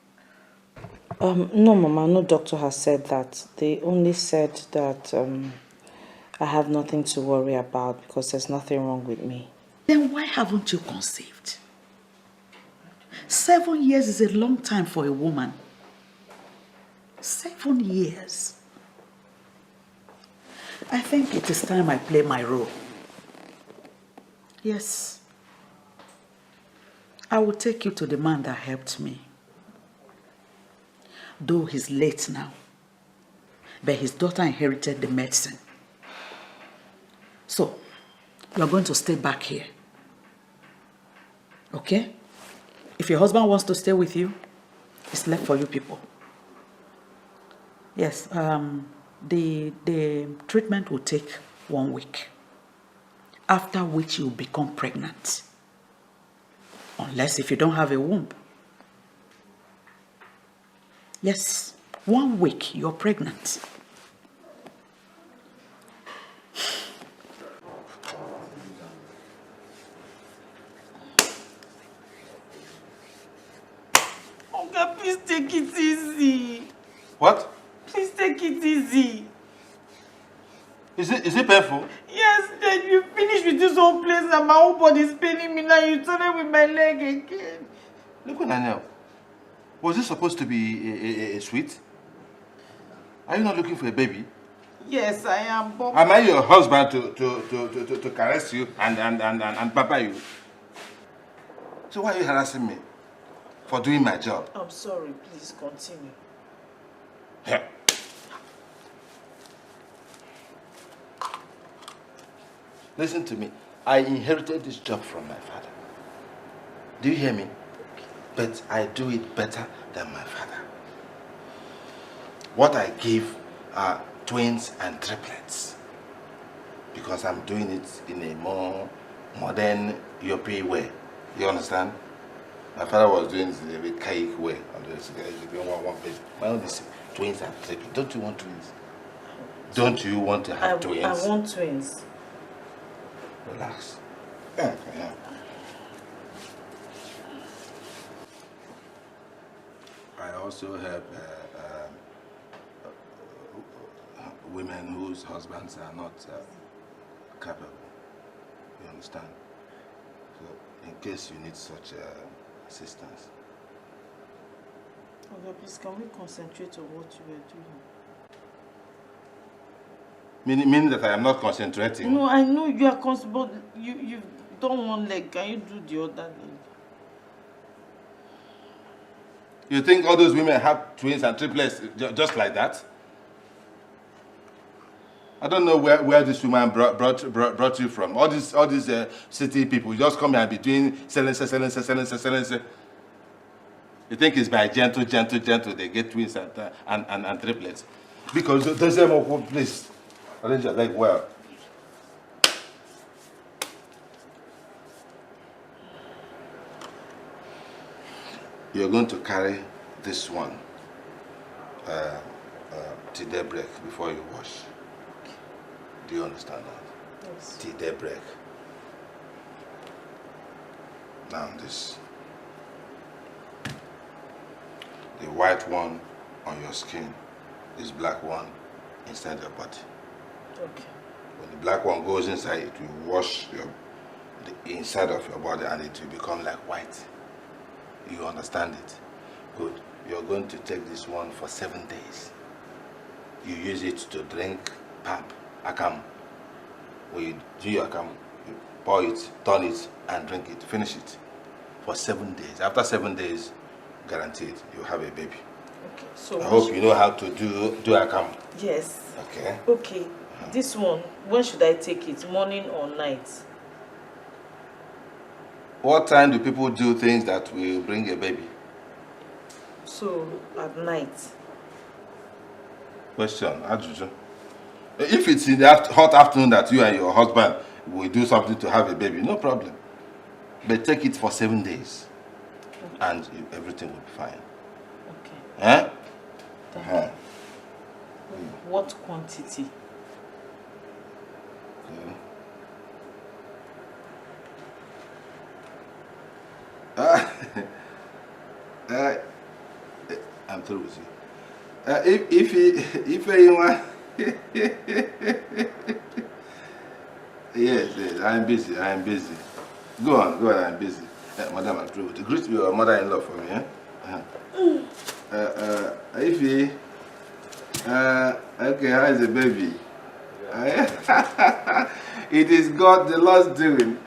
No, Mama, no doctor has said that. They only said that I have nothing to worry about because there's nothing wrong with me. Then why haven't you conceived? 7 years is a long time for a woman. 7 years. I think it is time I play my role. Yes. I will take you to the man that helped me. Though he's late now, but his daughter inherited the medicine. So, you are going to stay back here. Okay? If your husband wants to stay with you, it's left for you people. Yes, the treatment will take 1 week, after which you'll become pregnant. Unless if you don't have a womb. Yes, 1 week, you're pregnant. Uncle, please take it easy. What? Please take it easy. Is it painful? Yes, then you finish with this whole place and my whole body is paining me now. You turn it with my leg again. Look what I know. Was this supposed to be a sweet? Are you not looking for a baby? Yes, I am. But Am I your husband to caress you and pamper you? So why are you harassing me for doing my job? I'm sorry, please continue. Yeah. Listen to me. I inherited this job from my father. Do you hear me? But I do it better than my father. What I give are twins and triplets. Because I'm doing it in a more modern European way. You understand? My father was doing it in a archaic way. My own is twins and triplets. Don't you want twins? Don't you want to have twins? I want twins. Relax. Yeah. I also help women whose husbands are not capable. You understand? So, in case you need such assistance. Okay, please, can we concentrate on what you were doing? Meaning that I am not concentrating? No, I know you are but you've done one leg. Can you do the other leg? You think all those women have twins and triplets just like that? I don't know where this woman brought you from. All these city people, you just come here and be doing selling. You think it's by gentle they get twins and triplets? Because there's them all, please. Arrange your leg well. You're going to carry this one till daybreak before you wash. Do you understand that? Yes. Till daybreak. Now this. The white one on your skin, this black one inside your body. Okay. When the black one goes inside, it will wash the inside of your body and it will become like white. You understand it? Good. You're going to take this one for 7 days. You use it to drink pap, akam. When you do your akam, you pour it, turn it, and drink it. Finish it for 7 days. After 7 days, guaranteed, you have a baby. Okay. So I hope you know how to do akam. Yes. Okay. Okay. This one, when should I take it? Morning or night? What time do people do things that will bring a baby? So, at night. Question, Ajuju. If it's in the hot afternoon that you and your husband will do something to have a baby, no problem. But take it for 7 days. Okay. And everything will be fine. Okay. Eh? What quantity? I'm through with you. If you want, yes, I'm busy. Go on, I'm busy. Madam, I'm through with you. Greet your mother-in-law for me, Ify, okay, how is the baby? It is God, the Lord's doing.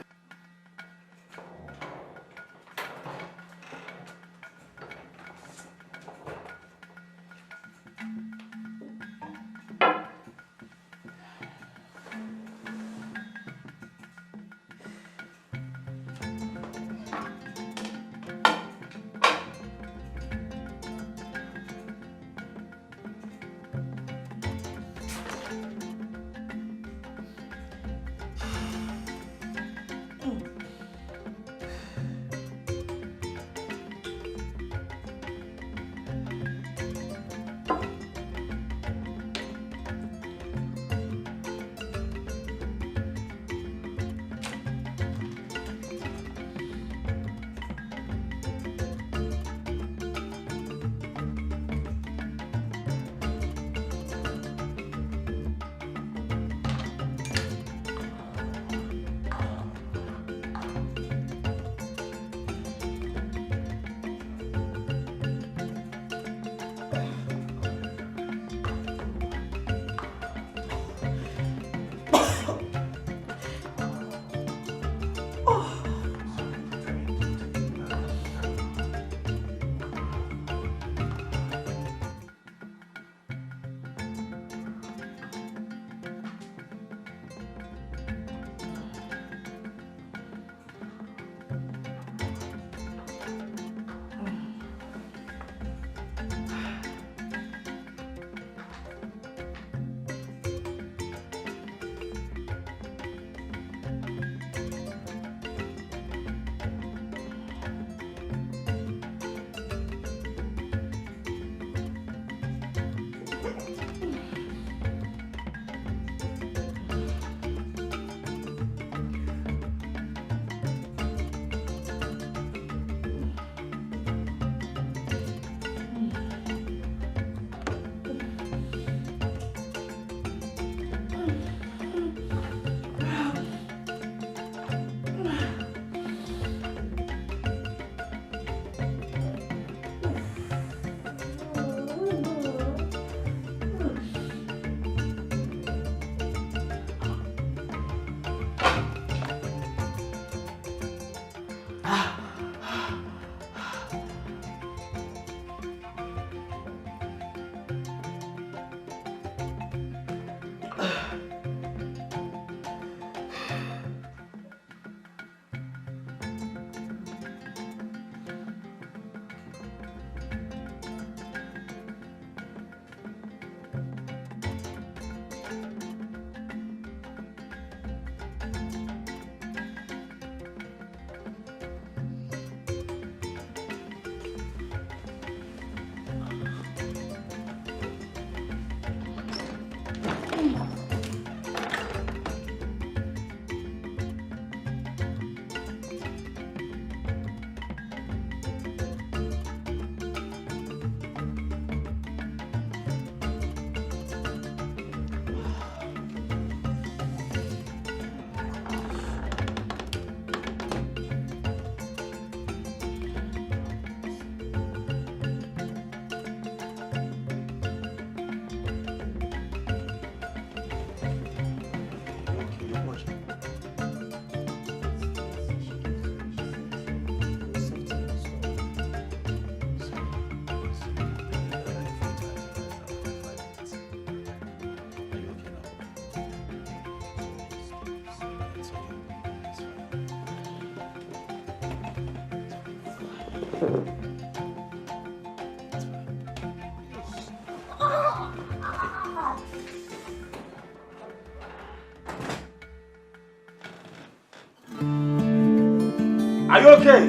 Are you okay?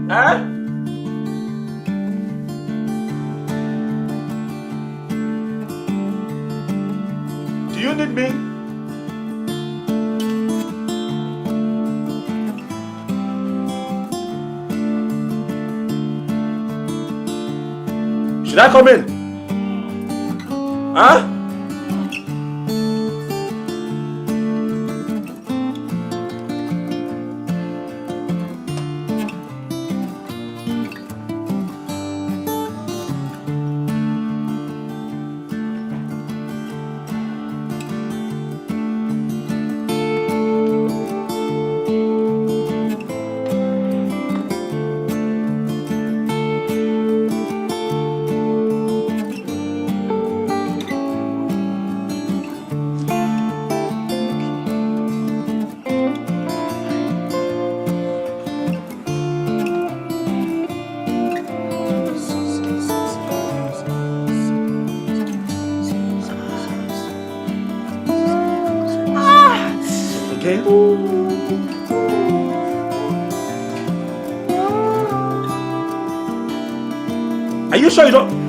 Eh? Do you need me? Should I come in? Huh? Are you sure you don't?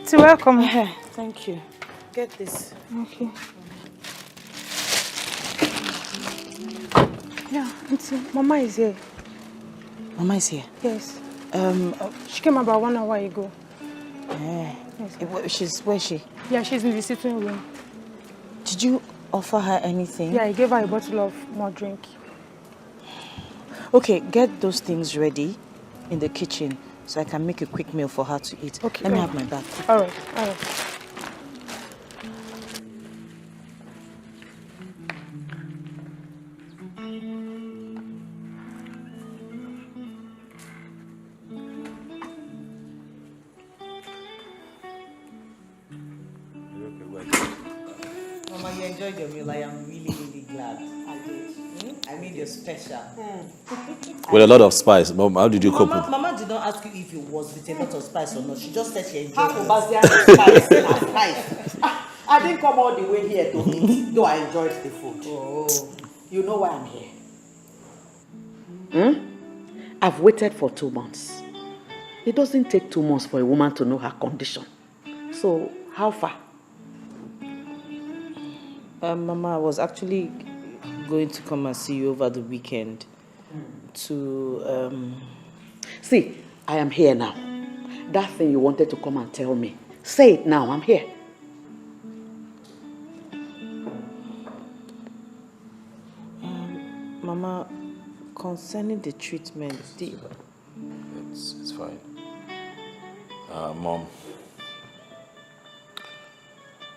Auntie, welcome. Thank you. Get this. Okay. Yeah, Auntie, Mama is here. Mama is here? Yes. She came about 1 hour ago. Yes. Where is she? Yeah, she's in the sitting room. Did you offer her anything? Yeah, I gave her a bottle of more drink. Okay, get those things ready in the kitchen so I can make a quick meal for her to eat. Okay. Let me have my bag. All right. Mama, you enjoyed your meal. I am really, really glad. I did. I made you special. With a lot of spice. Mom, how did you cope with? Mama did not ask you if it was with a lot of spice or not. She just said she enjoyed How it. spice? I didn't come all the way here to eat, though I enjoyed the food. Oh. You know why I'm here? I've waited for 2 months. It doesn't take 2 months for a woman to know her condition. So, how far? Mama, I was actually going to come and see you over the weekend to, See, I am here now. That thing you wanted to come and tell me. Say it now, I'm here. Mama, concerning the treatment, It's fine. Mom,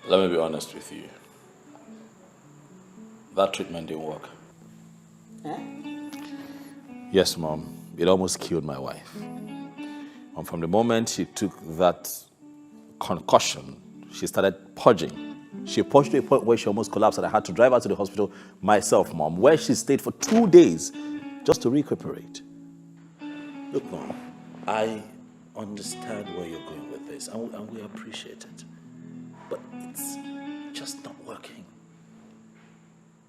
let me be honest with you. That treatment didn't work. Yes, Mom. It almost killed my wife. And from the moment she took that concussion, she started purging. She purged to a point where she almost collapsed and I had to drive her to the hospital myself, Mom, where she stayed for 2 days just to recuperate. Look, Mom, I understand where you're going with this and we appreciate it. But it's just not working.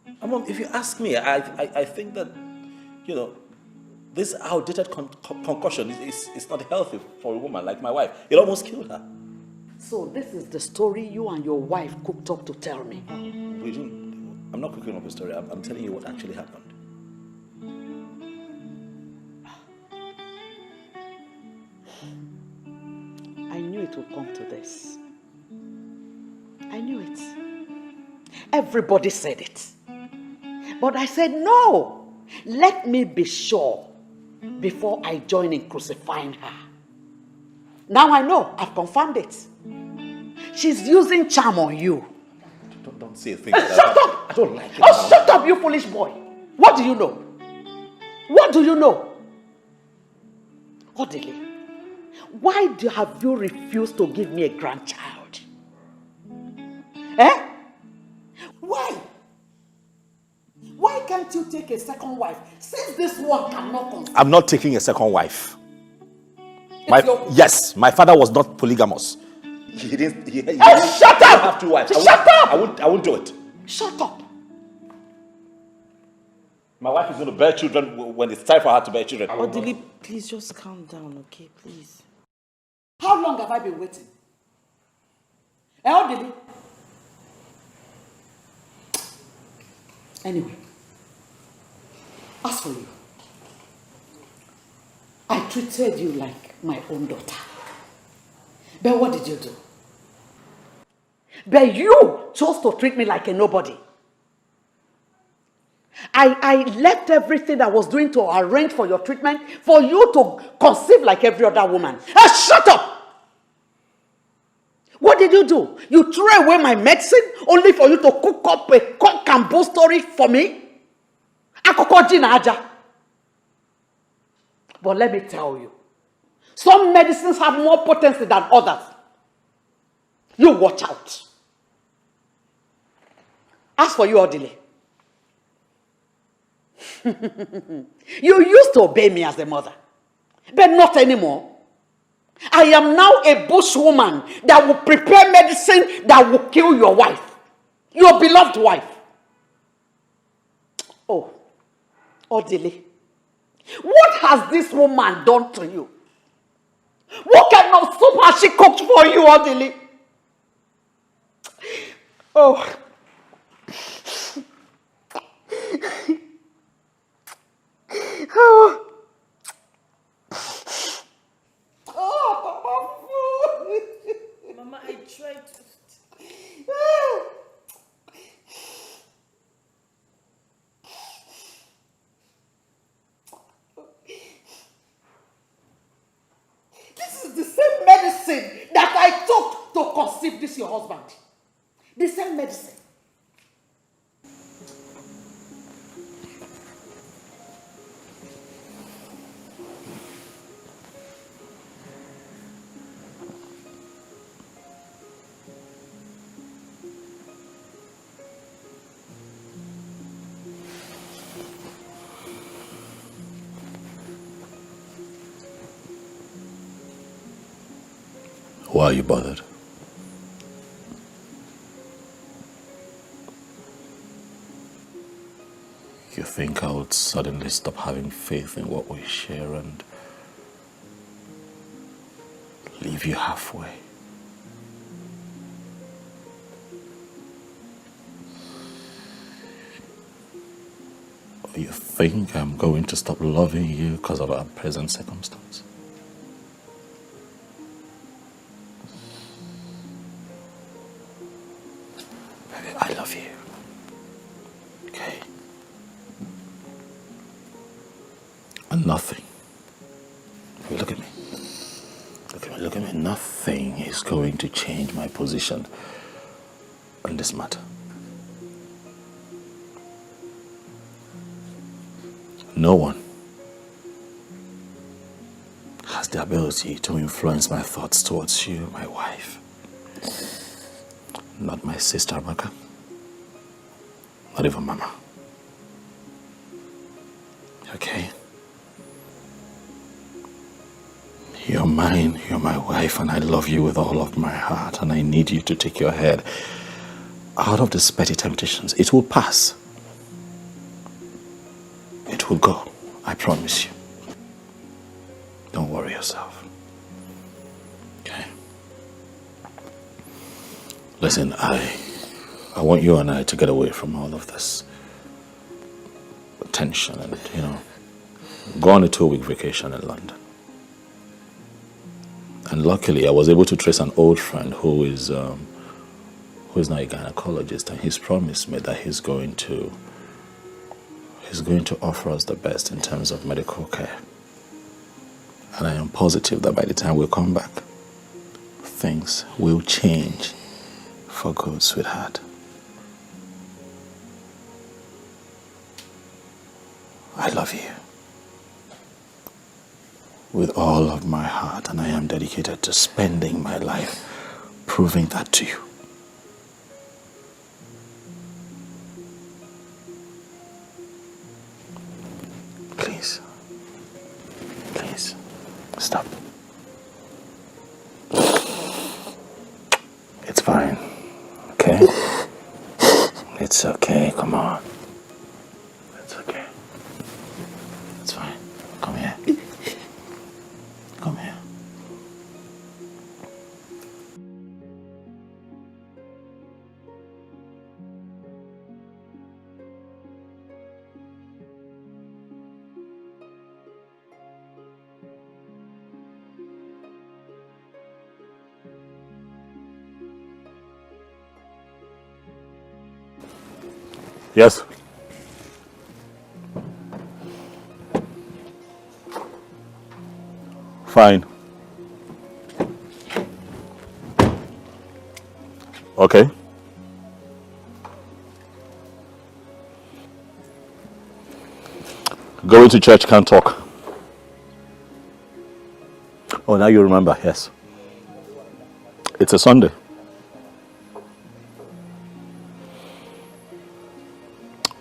And Mom, if you ask me, I think that, this outdated concussion is not healthy for a woman like my wife. It almost killed her. So this is the story you and your wife cooked up to tell me. I'm not cooking up a story. I'm telling you what actually happened. I knew it would come to this. I knew it. Everybody said it. But I said, no, let me be sure before I join in crucifying her. Now I know, I've confirmed it. She's using charm on you. Don't say things like that. Shut up! I don't like it. Oh, shut up, you foolish boy. What do you know? What do you know? Odile, why have you refused to give me a grandchild? Why? Why can't you take a second wife since this one cannot conceive? I'm not taking a second wife. Yes, my father was not polygamous. He didn't. Shut up! Have 2 wives. Shut up! I won't do it. Shut up! My wife is going to bear children when it's time for her to bear children. Odili, please just calm down, okay, please. How long have I been waiting? Odili? Anyway, as for you, I treated you like my own daughter. But what did you do? But you chose to treat me like a nobody. I left everything I was doing to arrange for your treatment for you to conceive like every other woman. Shut up! What did you do? You threw away my medicine only for you to cook up a cock and bull story for me? But let me tell you, some medicines have more potency than others. You watch out. As for you, Odile, you used to obey me as a mother, but not anymore. I am now a bushwoman that will prepare medicine that will kill your wife, your beloved wife. Oh, Odile, what has this woman done to you? What kind of soup has she cooked for you, Odili? Oh. Oh. Mama, I tried to... This is the same medicine that I took to conceive this your husband. The same medicine. Why are you bothered? You think I would suddenly stop having faith in what we share and leave you halfway? Or you think I'm going to stop loving you because of our present circumstance? Baby, I love you. Okay? And nothing. Look at me. Look at me. Nothing is going to change my position on this matter. No one has the ability to influence my thoughts towards you, my wife. Not my sister, Amaka. Not even Mama. Okay? You're mine, you're my wife, and I love you with all of my heart, and I need you to take your head out of these petty temptations. It will pass. It will go. I promise you. Don't worry yourself. Okay? Listen, I want you and I to get away from all of this tension and, go on a 2-week vacation in London. And luckily, I was able to trace an old friend who is now a gynecologist, and he's promised me that he's going to offer us the best in terms of medical care. And I am positive that by the time we come back, things will change for good, sweetheart. I love you with all of my heart, and I am dedicated to spending my life proving that to you. Please. Please. Stop. It's fine. Okay? It's okay. Come on. It's okay. It's fine. Come here. Come here. Yes. Fine. Okay. Going to church, can't talk. Oh, now you remember, yes. It's a Sunday.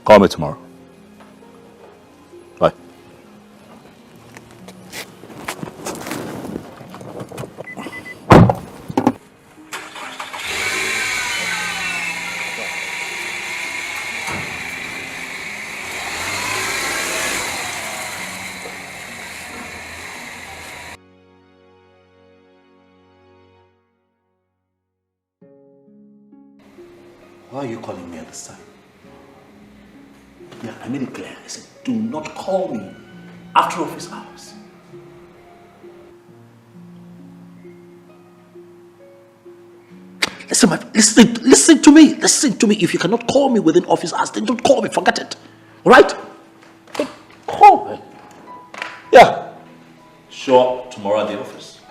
Call me tomorrow. Bye. Why are you calling me at this time? Yeah, I made it clear. I said, do not call me after office hours. Listen to me. Listen to me. If you cannot call me within office hours, then don't call me. Forget it. All right? Don't call me. Yeah. Show up tomorrow at the office,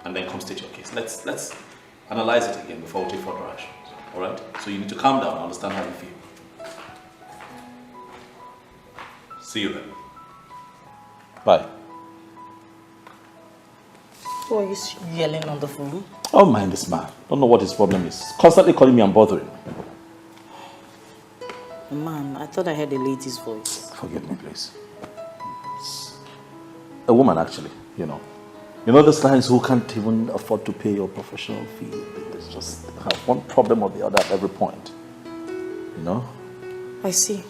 and then come state your case. Let's analyze it again before we take further actions. All right? So you need to calm down and understand how you feel. See you then. Bye. Who are you yelling on the phone? Oh, mind this man. Don't know what his problem is. Constantly calling me and bothering. Man, I thought I heard a lady's voice. Forgive me, please. It's a woman, actually, you know. You know those clients who can't even afford to pay your professional fee. They just have one problem or the other at every point. You know? I see.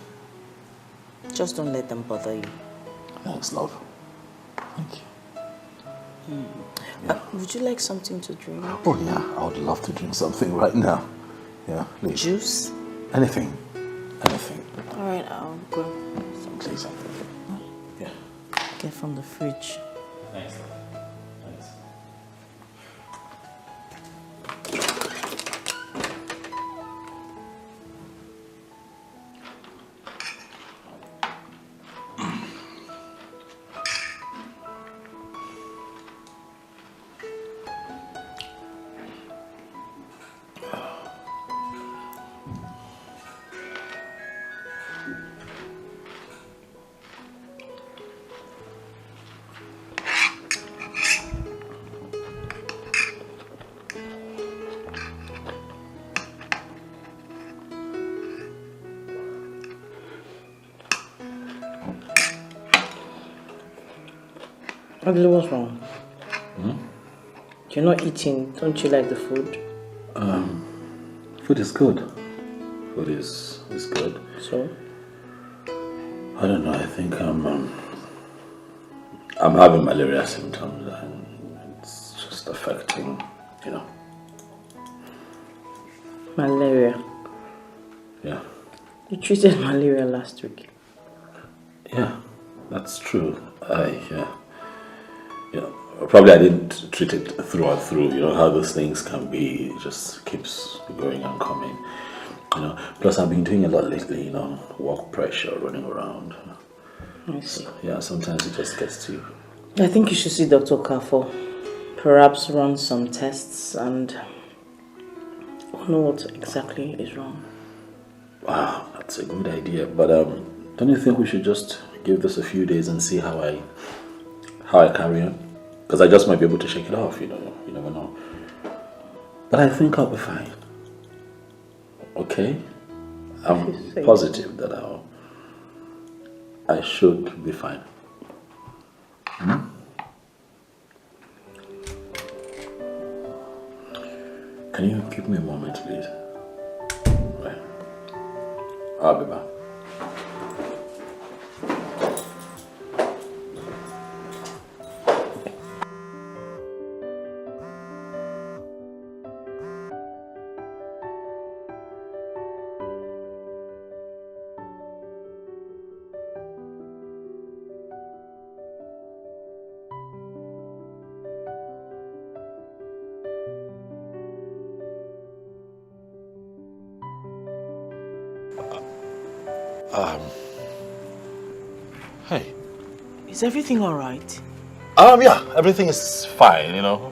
Just don't let them bother you. Thanks, love. Thank you. Yeah. Would you like something to drink? Oh, yeah. I would love to drink something right now. Yeah, please. Juice? Anything. Anything. All right, I'll go. Please. Yeah. Get from the fridge. Thanks, love. Thanks. Ugly, what's wrong? You're not eating. Don't you like the food? Food is good. Food is good. So? I don't know. I think I'm having malaria symptoms, and it's just affecting, you know. Malaria? Yeah. You treated malaria last week. Yeah, that's true. Probably I didn't treat it through and through. You know how those things can be. It just keeps going and coming. You know. Plus, I've been doing a lot lately. You know, work pressure, running around. I see. Yeah, sometimes it just gets to you. I think you should see Dr. Kafo. Perhaps run some tests and know what exactly is wrong. Wow, that's a good idea. But don't you think we should just give this a few days and see how I carry on? Because I just might be able to shake it off, you know. You never know. But I think I'll be fine. Okay? I'm positive that I should be fine. Can you give me a moment, please? Right. I'll be back. Hey. Is everything all right? Yeah, everything is fine, you know.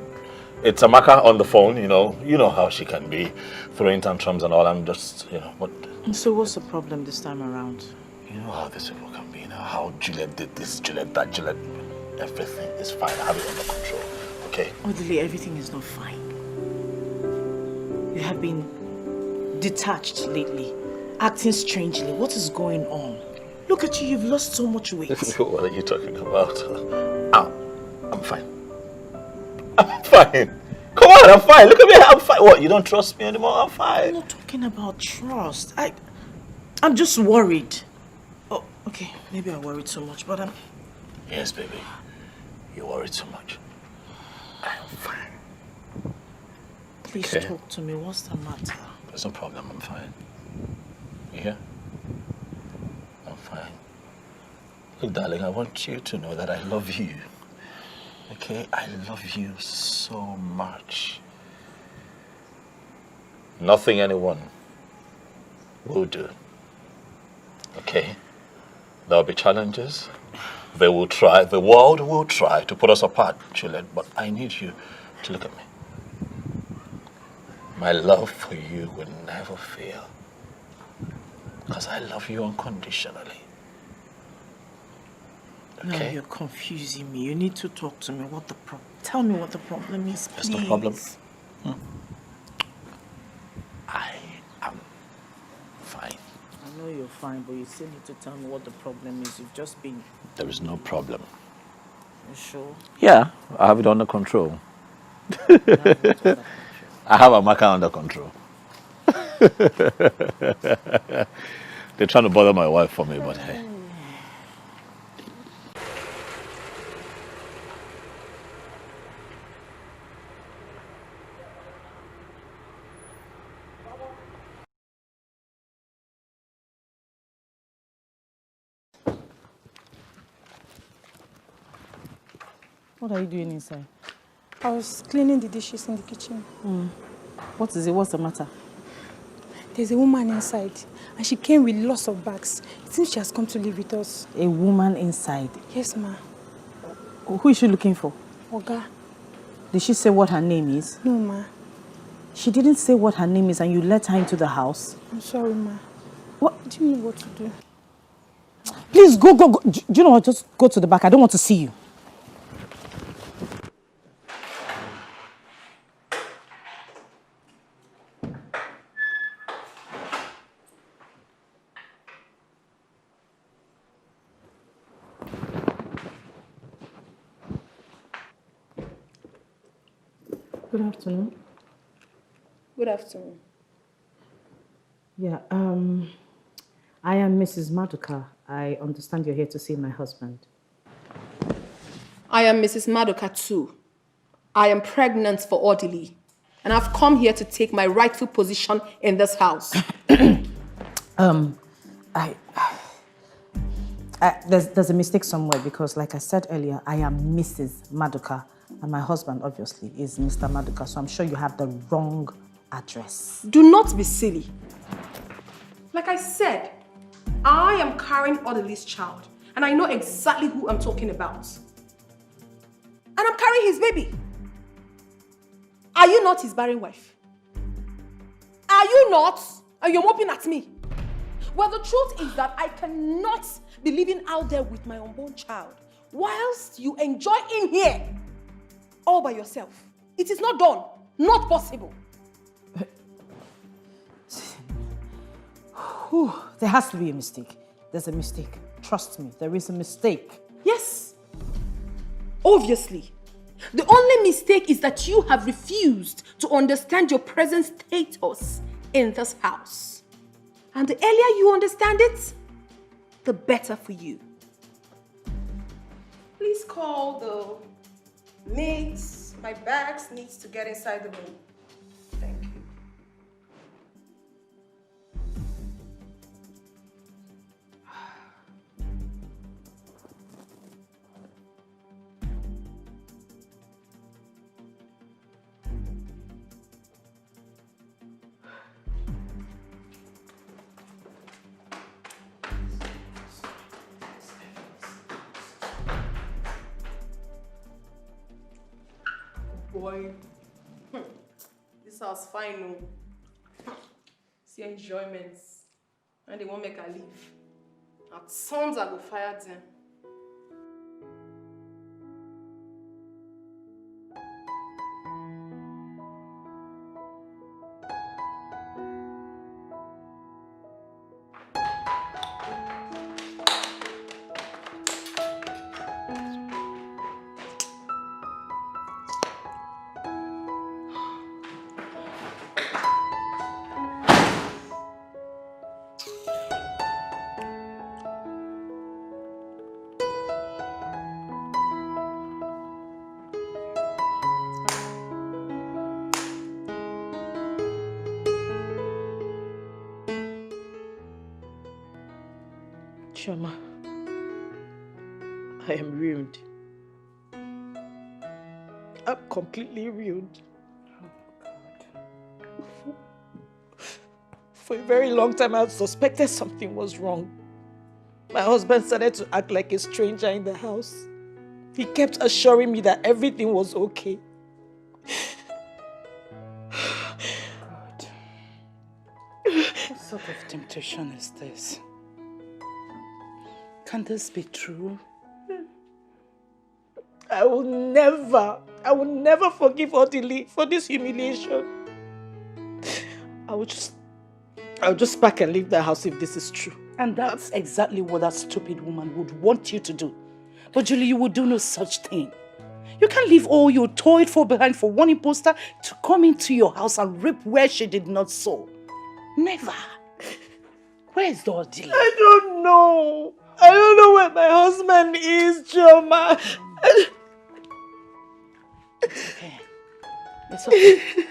It's Amaka on the phone, you know how she can be, throwing tantrums and all. I'm just, what... So what's the problem this time around? You know how this people can be now, how Juliet did this, Juliet that, Juliet... Everything is fine, I have it under control, okay? Odili, everything is not fine. You have been detached lately, acting strangely. What is going on? Look at you, you've lost so much weight. What are you talking about? I'm fine. I'm fine. Come on, I'm fine. Look at me, I'm fine. What, you don't trust me anymore? I'm fine. I'm not talking about trust. I'm just worried. Oh, okay, maybe I worried so much, but I'm... Yes, baby. You worry too much. I'm fine. Please Okay. talk to me. What's the matter? There's no problem, I'm fine. You hear? I'm fine. Look, darling, I want you to know that I love you. Okay? I love you so much. Nothing anyone will do. Okay? There'll be challenges. They will try, the world will try to put us apart, Juliet, but I need you to look at me. My love for you will never fail. Because I love you unconditionally. No, Okay? you're confusing me. You need to talk to me. Tell me what the problem is, please. There's no problem. I am fine. I know you're fine, but you still need to tell me what the problem is. You've just been... There is no problem. You sure? Yeah, I have it under control. I have Amaka under control. They're trying to bother my wife for me, but hey. What are you doing inside? I was cleaning the dishes in the kitchen. What is it? What's the matter? There's a woman inside, and she came with lots of bags. It seems she has come to live with us. A woman inside? Yes, ma. Who is she looking for? Oga. Did she say what her name is? No, ma. She didn't say what her name is and you let her into the house? I'm sorry, ma. What? Do you know what to do? Please, go. Do you know what? Just go to the back. I don't want to see you. Good afternoon. Good afternoon. Yeah, I am Mrs. Maduka. I understand you're here to see my husband. I am Mrs. Maduka too. I am pregnant for orderly, and I've come here to take my rightful position in this house. There's a mistake somewhere because, like I said earlier, I am Mrs. Maduka, and my husband, obviously, is Mr. Maduka, so I'm sure you have the wrong address. Do not be silly. Like I said, I am carrying orderly's child, and I know exactly who I'm talking about. And I'm carrying his baby. Are you not his barren wife? Are you not? And you're moping at me. Well, the truth is that I cannot be living out there with my unborn child whilst you enjoy in here all by yourself. It is not done. Not possible. There has to be a mistake. There's a mistake. Trust me, there is a mistake. Yes. Obviously. The only mistake is that you have refused to understand your present status in this house. And the earlier you understand it, the better for you. Please call the maids. My bags needs to get inside the room. Thank you. Boy, this house fine, no. See enjoyments, and they won't make her leave. At sons I go fire them. Shoma, I am ruined. I'm completely ruined. For a very long time, I suspected something was wrong. My husband started to act like a stranger in the house. He kept assuring me that everything was okay. God. What sort of temptation is this? Can this be true? I will never forgive Odili for this humiliation. I'll just pack and leave the house if this is true. And that's exactly what that stupid woman would want you to do. But Julie, you would do no such thing. You can't leave all you toiled for behind for one imposter to come into your house and rip where she did not sow. Never. Where is the Odili? I don't know. I don't know where my husband is, Choma. It's okay. It's okay.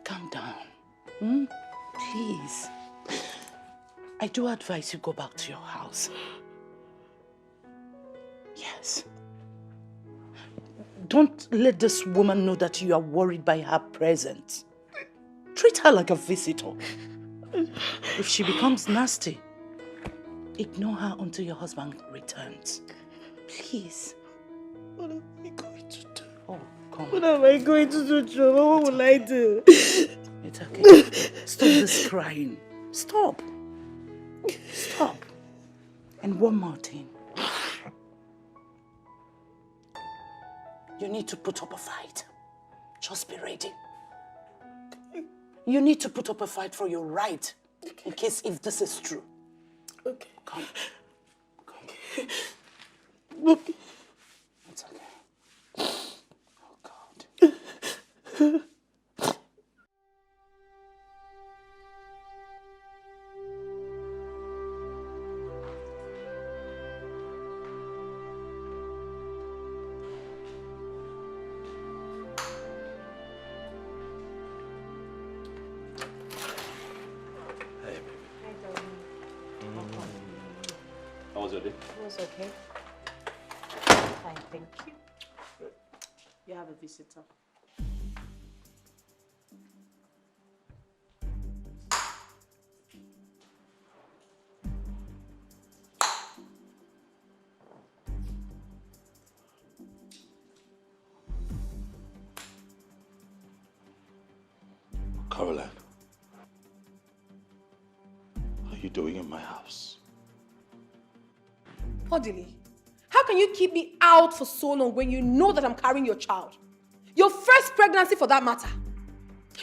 Calm down. Please. I do advise you go back to your house. Yes. Don't let this woman know that you are worried by her presence. Treat her like a visitor. If she becomes nasty, ignore her until your husband returns. Please. What am I going to do? Oh, come on. What am I going to do, Choma? What will I do? It's okay. Stop this crying. Stop. Stop. And one more thing. You need to put up a fight. Just be ready. You need to put up a fight for your right, in case if this is true. Okay. Come. Okay. It's okay. Oh, God. How was your day? It was okay. Fine, thank you. You have a visitor. Caroline, what are you doing in my house? Odili, how can you keep me out for so long when you know that I'm carrying your child? Your first pregnancy for that matter.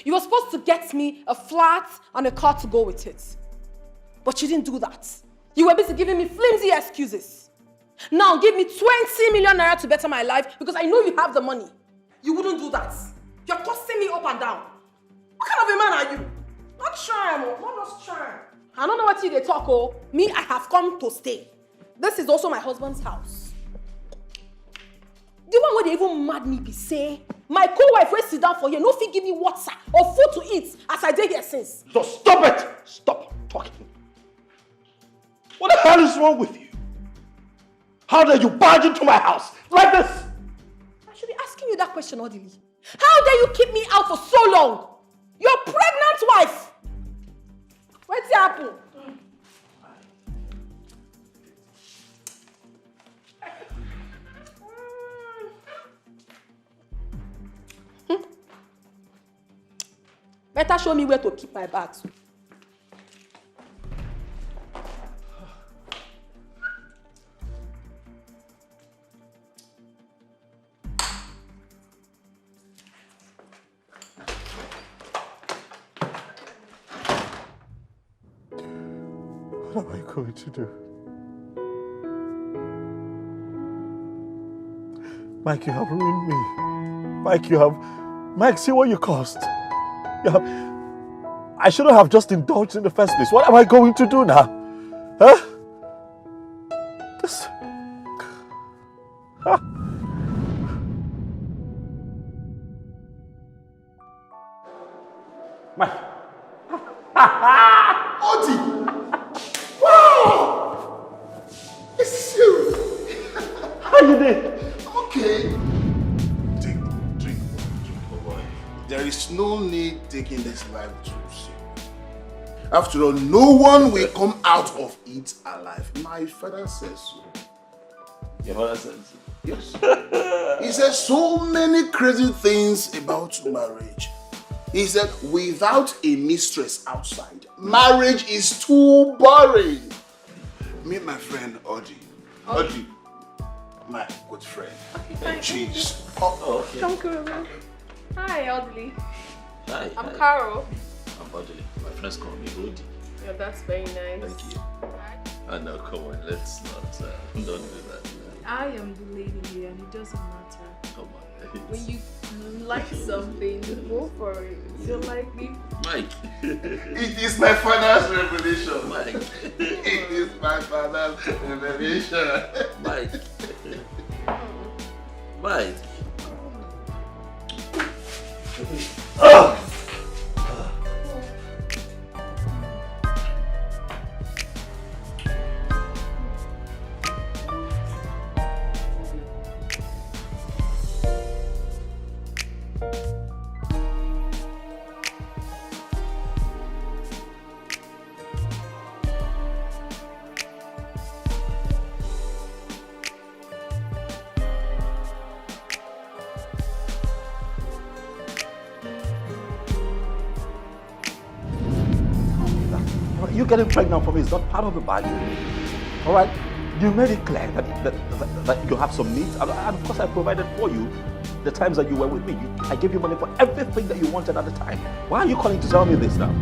You were supposed to get me a flat and a car to go with it. But you didn't do that. You were busy giving me flimsy excuses. Now give me 20 million naira to better my life because I know you have the money. You wouldn't do that. You're tossing me up and down. What kind of a man are you? Not charm, not charm. I don't know what they talk, oh. Me, I have come to stay. This is also my husband's house. The one where they even mad me be say, my co-wife will sit down for you, no fit give me water or food to eat as I did here since. So stop it! Stop talking. What the hell is wrong with you? How dare you barge into my house like this? I should be asking you that question, Odili. How dare you keep me out for so long? Your pregnant wife. What's happened? Better show me where to keep my bags. What am I going to do? Mike, you have ruined me. Mike, see what you caused. I shouldn't have just indulged in the first place. What am I going to do now? Huh? This... Huh? Mike. Oti! Wow! Okay. Drink, boy. There is no need taking this life too serious. After all, no one will come out of it alive. My father says so. Your father says so? Yes. He said so many crazy things about marriage. He said, without a mistress outside, marriage is too boring. Meet my friend Audrey. Audrey, my good friend. Okay, Cheese. Okay. Come, Kuruma. Hi, Audley. Hi. I'm Carol. I'm Audley. My friends call me Odi. Yeah, that's very nice. Thank you. I know, come on, let's not, don't do that. I am the lady here and it doesn't matter. Come on. When you like something, go for it. You don't like me? Mike. It is my father's revelation. Mike. It is my father's revelation. Mike. Mike. Oh! You getting pregnant for me is not part of the bargain. All right? You made it clear that you have some needs, and of course I provided for you the times that you were with me. I gave you money for everything that you wanted at the time. Why are you calling to tell me this now?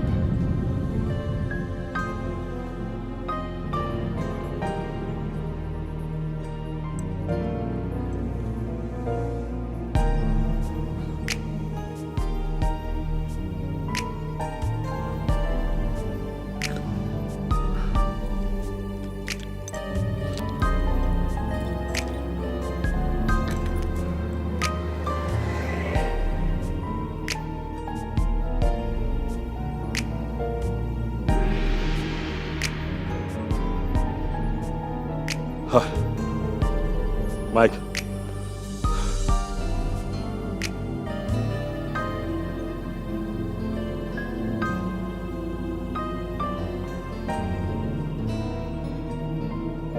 Mike.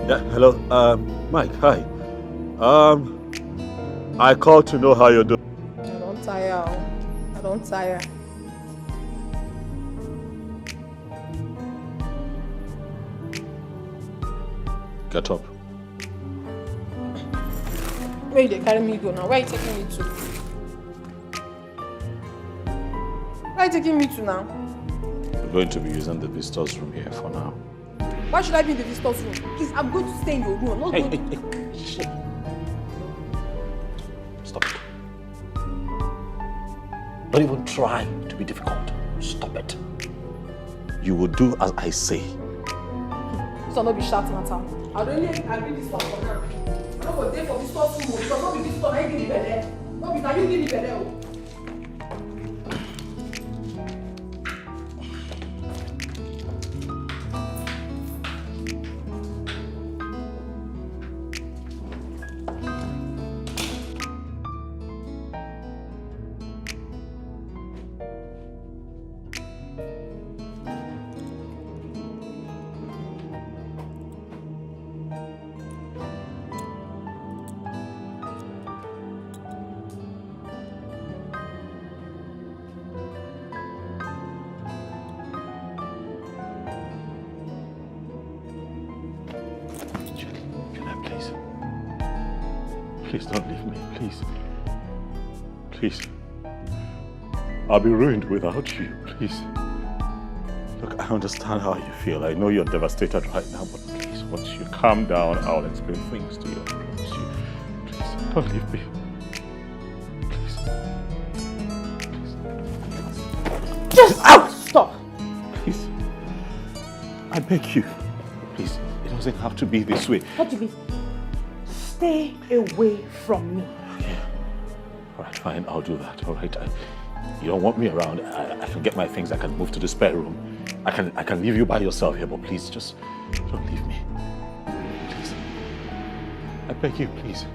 Yeah, hello. Mike, hi. I called to know how you're doing. I don't tire. I don't tire. Get up. Where they carry me go now? Where are you taking me to? Where are you taking me to now? We're going to be using the visitors room here for now. Why should I be in the visitor's room? Please, I'm going to stay in your room. I'm not going to... Shit. Stop it. Don't even try to be difficult. Stop it. You will do as I say. So not be shouting at her. I really agree this one for now. I don't go there for visitor's room because not be visitor, I give me better. Not be now you give me better. Please don't leave me, please. Please. I'll be ruined without you, please. Look, I understand how you feel. I know you're devastated right now, but please, once you calm down, I'll explain things to you. I promise you. Please, don't leave me. Please. Just stop! Please. I beg you. Please, it doesn't have to be this way. What do you mean? Stay away from me. Okay. All right, fine, I'll do that. All right. You don't want me around. I can get my things. I can move to the spare room. I can leave you by yourself here, but please, just don't leave me. Please. I beg you, please.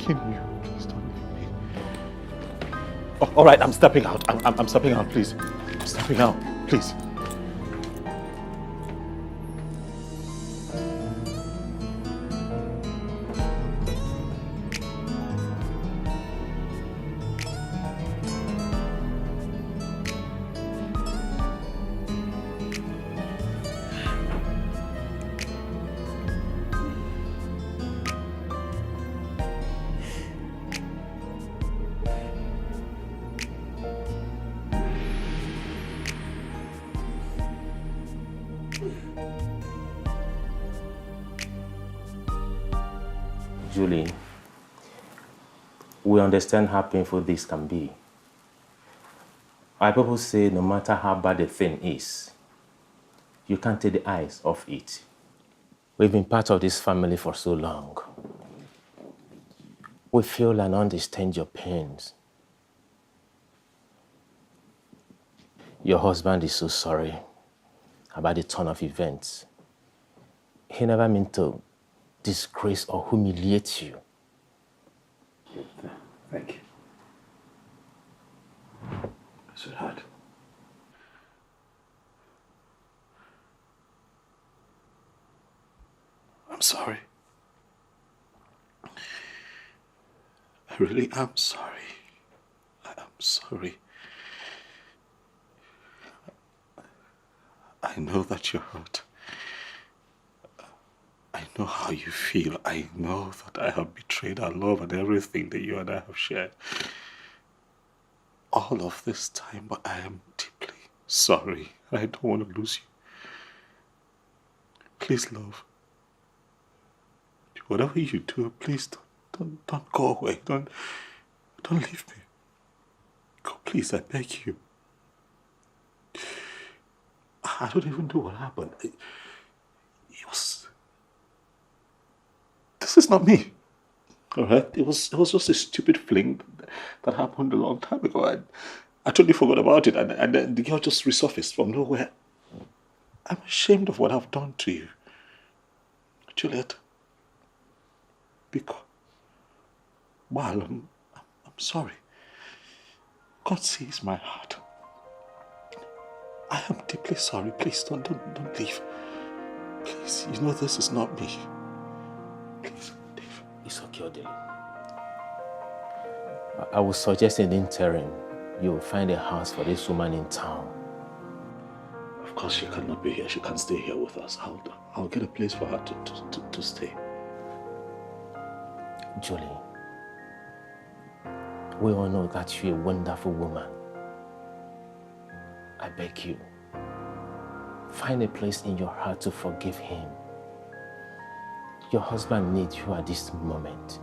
begging you. Please don't leave me. Oh, all right, I'm stepping out. I'm stepping out, please. I'm stepping out, please. Julie, we understand how painful this can be. Our people say no matter how bad the thing is, you can't take the eyes off it. We've been part of this family for so long. We feel and understand your pains. Your husband is so sorry about the turn of events. He never meant to disgrace or humiliate you. Thank you. Sweetheart. I'm sorry. I really am sorry. I am sorry. I know that you're hurt. I know how you feel. I know that I have betrayed our love and everything that you and I have shared. All of this time, but I am deeply sorry. I don't want to lose you. Please, love. Whatever you do, please don't go away. Don't leave me. Go, please, I beg you. I don't even know what happened. It was... This is not me. All right? It was just a stupid fling that happened a long time ago. I totally forgot about it, and then the girl just resurfaced from nowhere. I'm ashamed of what I've done to you. Juliet. Because... Well, I'm sorry. God sees my heart. I am deeply sorry. Please don't leave. Please, you know this is not me. Please, Dave. It's okay, Odile. I would suggest in the interim, you will find a house for this woman in town. Of course, she cannot be here. She can't stay here with us. I'll get a place for her to stay. Julie, we all know that you're a wonderful woman. I beg you, find a place in your heart to forgive him. Your husband needs you at this moment.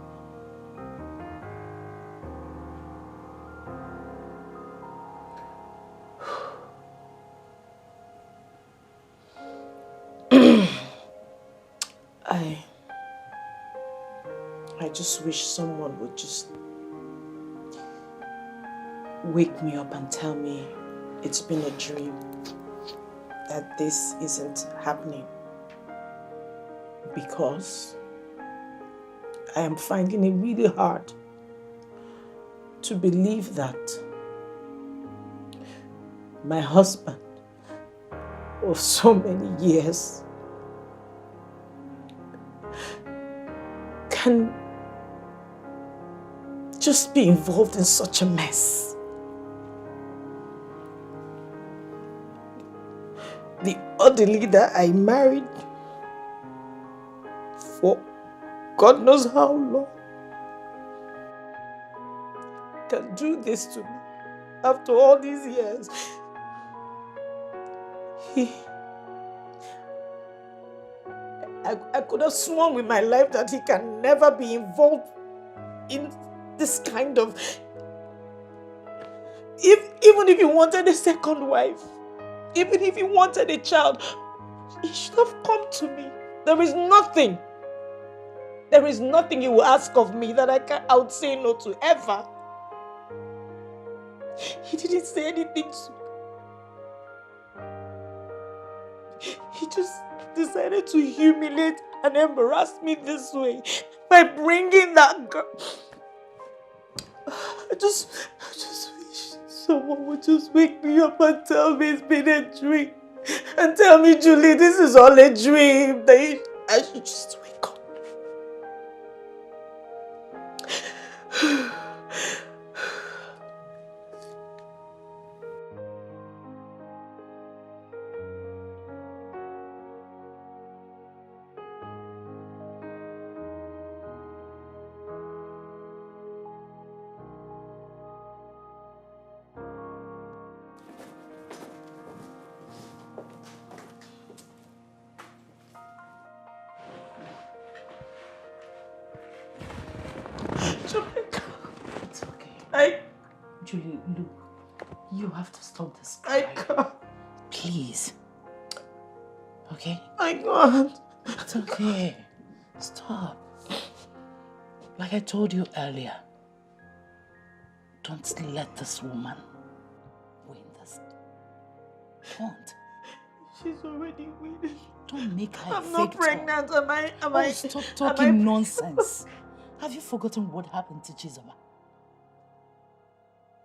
I just wish someone would just wake me up and tell me it's been a dream, that this isn't happening. Because I am finding it really hard to believe that my husband of so many years can just be involved in such a mess. The other leader I married for God knows how long can do this to me after all these years. I could have sworn with my life that he can never be involved in this kind of... Even if he wanted a second wife, even if he wanted a child, he should have come to me. There is nothing he will ask of me that I would say no to, ever. He didn't say anything to me. He just decided to humiliate and embarrass me this way by bringing that girl I just wish someone would just wake me up and tell me it's been a dream. And tell me, Julie, this is all a dream. I should just wake up. It's okay. Julie, look, you have to stop this crying. I can't. Please. Okay? I can't. It's okay. Stop. Like I told you earlier, don't let this woman win this. Don't. She's already winning. Don't make her I'm a not victim. pregnant, am I? Stop talking nonsense. Have you forgotten what happened to Chizoba?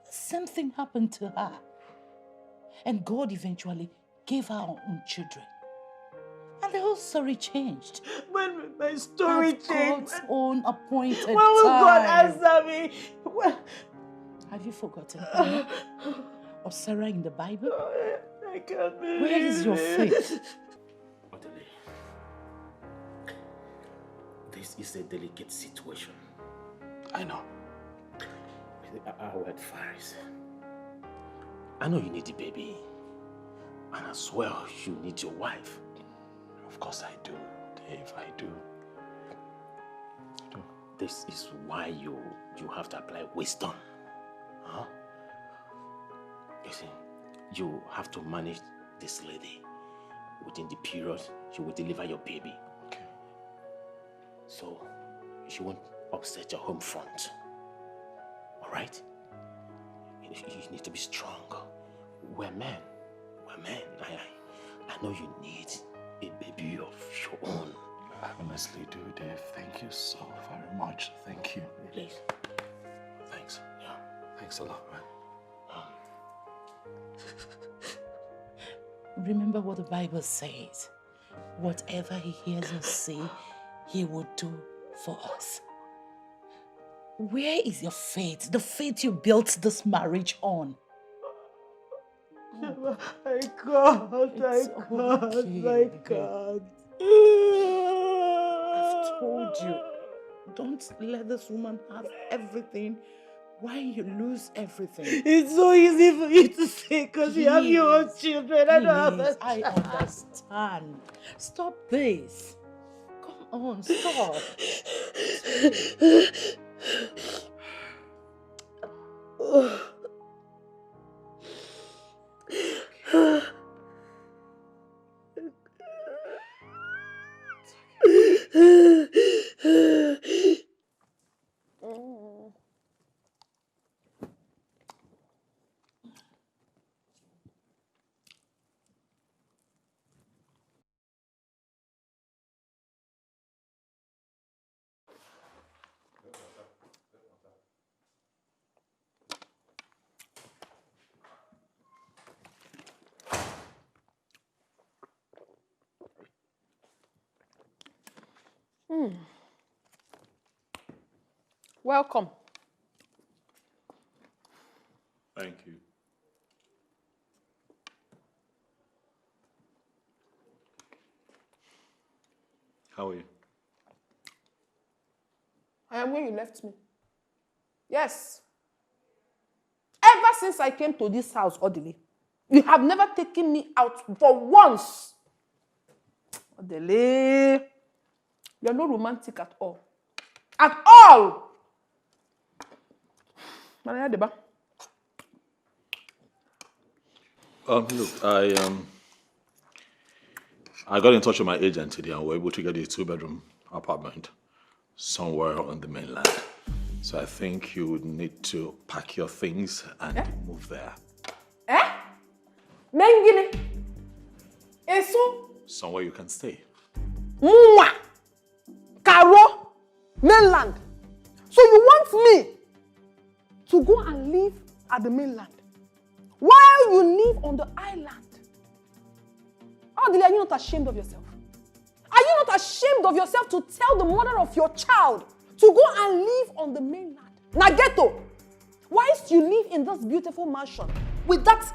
The same thing happened to her. And God eventually gave her her own children. And the whole story changed. When will my story change? God's own appointed time. When will God answer me? Have you forgotten Hannah or Sarah in the Bible? I can't believe Where is your faith? This is a delicate situation. I know. Our advice. I know you need the baby. And as well, you need your wife. Of course I do, Dave, I do. This is why you have to apply wisdom. Huh? You see, you have to manage this lady. Within the period, she will deliver your baby. Okay. So, she won't upset your home front. Alright? You need to be strong. We're men. We're men. I know you need a baby of your own. I honestly do, Dave. Thank you so very much. Thank you. Please. Thanks. Yeah. Thanks a lot, man. Remember what the Bible says. Whatever He hears us say, He will do for us. Where is your faith? The faith you built this marriage on. I can't. I can't. I've told you, don't let this woman have everything. Why you lose everything? It's so easy for you to say because you have your own children. I don't have I understand. Stop this. Come on, stop. Welcome. Thank you. How are you? I am where you left me. Yes. Ever since I came to this house, Odile, you have never taken me out for once. Odile, you're not romantic at all. At all! Maria Deba. Look, I got in touch with my agent today and we're able to get you a 2-bedroom apartment somewhere on the mainland. So I think you would need to pack your things and move there. Mengine. Eso. Somewhere you can stay. Mwah. Karo. Mainland. So you want me to go and live at the mainland while you live on the island. Odile, are you not ashamed of yourself? Are you not ashamed of yourself to tell the mother of your child to go and live on the mainland? Nageto, whilst you live in this beautiful mansion with that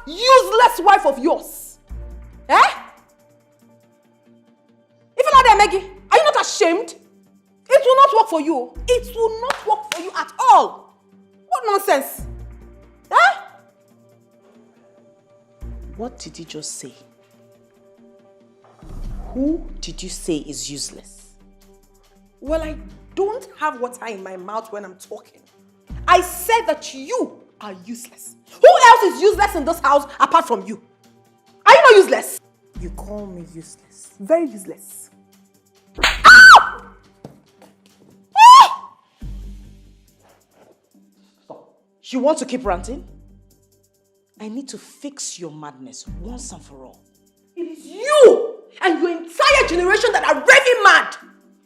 useless wife of yours. Eh? If you're not there, Maggie, are you not ashamed? It will not work for you. It will not work for you at all. What nonsense? Eh? What did you just say? Who did you say is useless? Well, I don't have water in my mouth when I'm talking. I said that you are useless. Who else is useless in this house apart from you? Are you not useless? You call me useless. Very useless. You want to keep ranting? I need to fix your madness once and for all. It is you and your entire generation that are raving mad.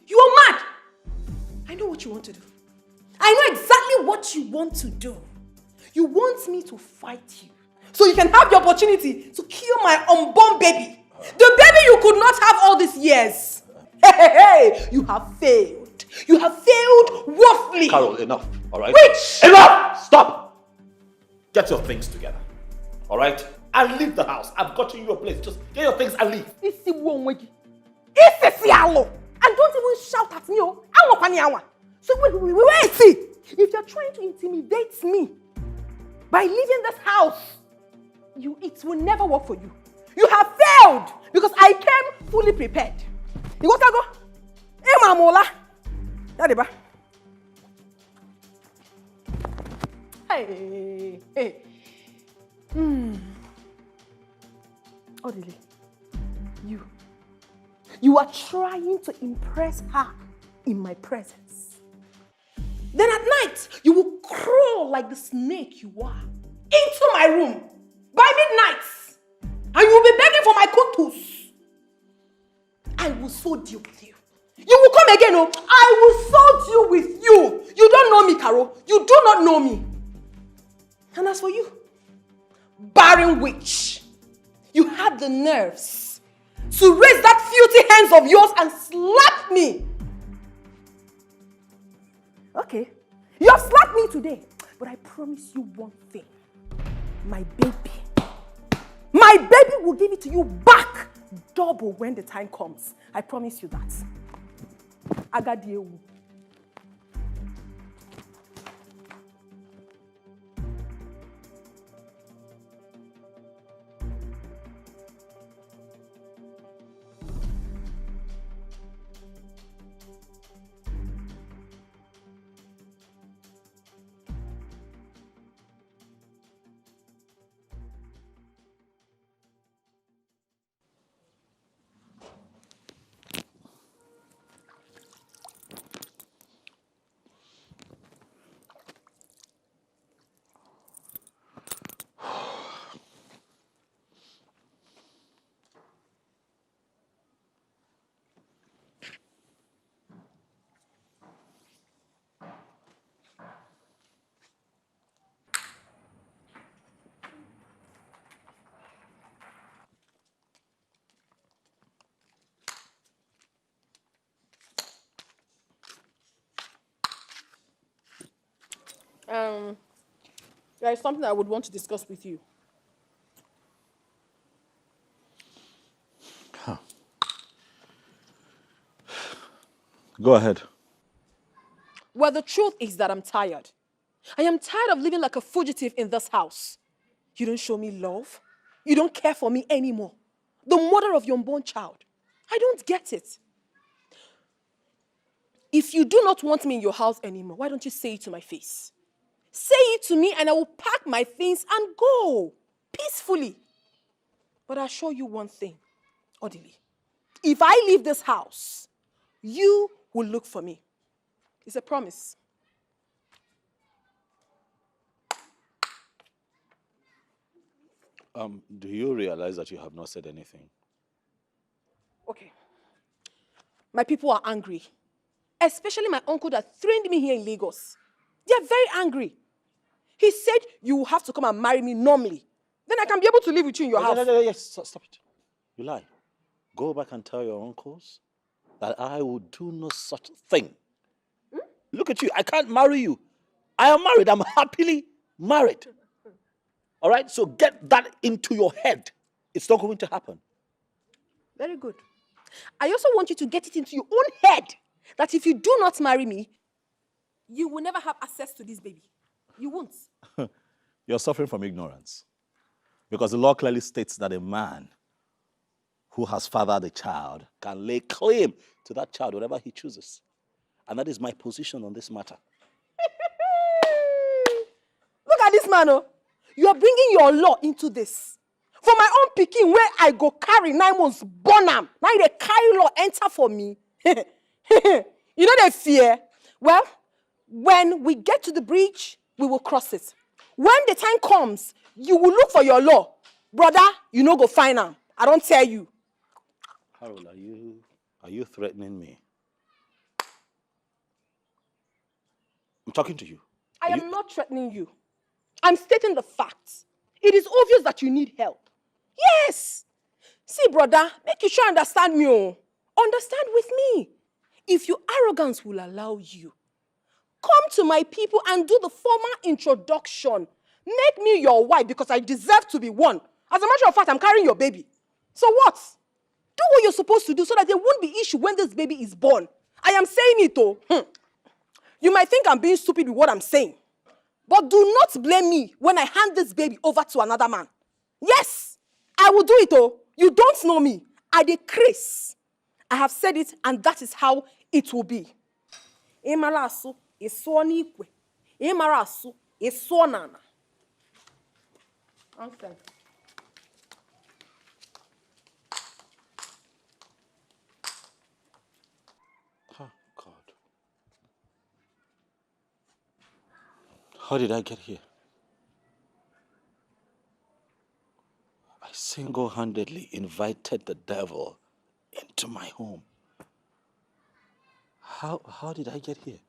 You are mad. I know what you want to do. I know exactly what you want to do. You want me to fight you so you can have the opportunity to kill my unborn baby. The baby you could not have all these years. Hey, you have failed. You have failed woefully. Carol, enough, all right? Which? Enough! Stop! Get your things together, all right? And leave the house. I've got you your place. Just get your things and leave. And don't even shout at me. So wait, see. If you're trying to intimidate me by leaving this house, it will never work for you. You have failed because I came fully prepared. You got to go. Hey, Mamola. Yadiba. Hey. Odile, you are trying to impress her in my presence. Then at night, you will crawl like the snake you are into my room by midnight. And you will be begging for my kutus. I will so deal with you. You will come again, oh. I will so deal with you. You don't know me, Carol. You do not know me. And as for you, barren witch, you had the nerves to raise that filthy hands of yours and slap me. Okay, you have slapped me today, but I promise you one thing. My baby will give it to you back double when the time comes. I promise you that. Agadiewu. There is something I would want to discuss with you. Go ahead. Well, the truth is that I'm tired. I am tired of living like a fugitive in this house. You don't show me love. You don't care for me anymore. The mother of your unborn child. I don't get it. If you do not want me in your house anymore, why don't you say it to my face? Say it to me and I will pack my things and go peacefully. But I assure you one thing, Odile. If I leave this house, you will look for me. It's a promise. Do you realize that you have not said anything? Okay. My people are angry. Especially my uncle that threatened me here in Lagos. They are very angry. He said you will have to come and marry me normally. Then I can be able to live with you in your house. Yes, stop it. You lie. Go back and tell your uncles that I will do no such thing. Look at you. I can't marry you. I am married. I'm happily married. All right? So get that into your head. It's not going to happen. Very good. I also want you to get it into your own head that if you do not marry me, you will never have access to this baby. You won't. You're suffering from ignorance. Because the law clearly states that a man who has fathered a child can lay claim to that child whenever he chooses. And that is my position on this matter. Look at this man, oh. You are bringing your law into this. For my own picking, where I go carry 9 months, born am. Now they carry law enter for me. You know they fear. Well, when we get to the bridge, we will cross it. When the time comes, you will look for your law. Brother, you know go find am. I don't tell you. Harold, are you threatening me? I'm talking to you. I am not threatening you. I'm stating the facts. It is obvious that you need help. Yes. See, brother, make you sure understand me. Oh. Understand with me. If your arrogance will allow you, come to my people and do the formal introduction. Make me your wife because I deserve to be one. As a matter of fact, I'm carrying your baby. So what? Do what you're supposed to do so that there won't be issue when this baby is born. I am saying it, oh. You might think I'm being stupid with what I'm saying. But do not blame me when I hand this baby over to another man. Yes, I will do it, oh. You don't know me. I decrease. I have said it, and that is how it will be. Emarasu is nikwe. Emarasu is nana. Nonsense. Oh, God. How did I get here? I single-handedly invited the devil into my home. How did I get here?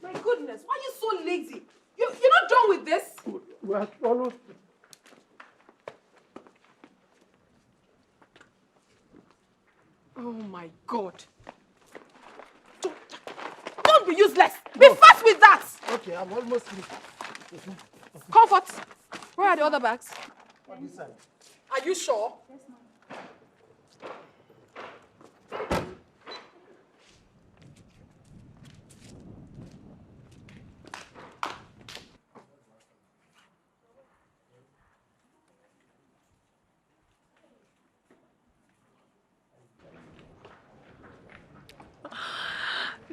My goodness, why are you so lazy? You're not done with this? We're almost... Oh my God. Don't be useless. Be fast with that. Okay, I'm almost finished. Comfort. Where are the other bags? On this side. Are you sure? Yes, ma'am.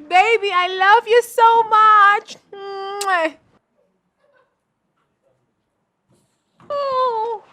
Baby, I love you so much. Mwah. Oh.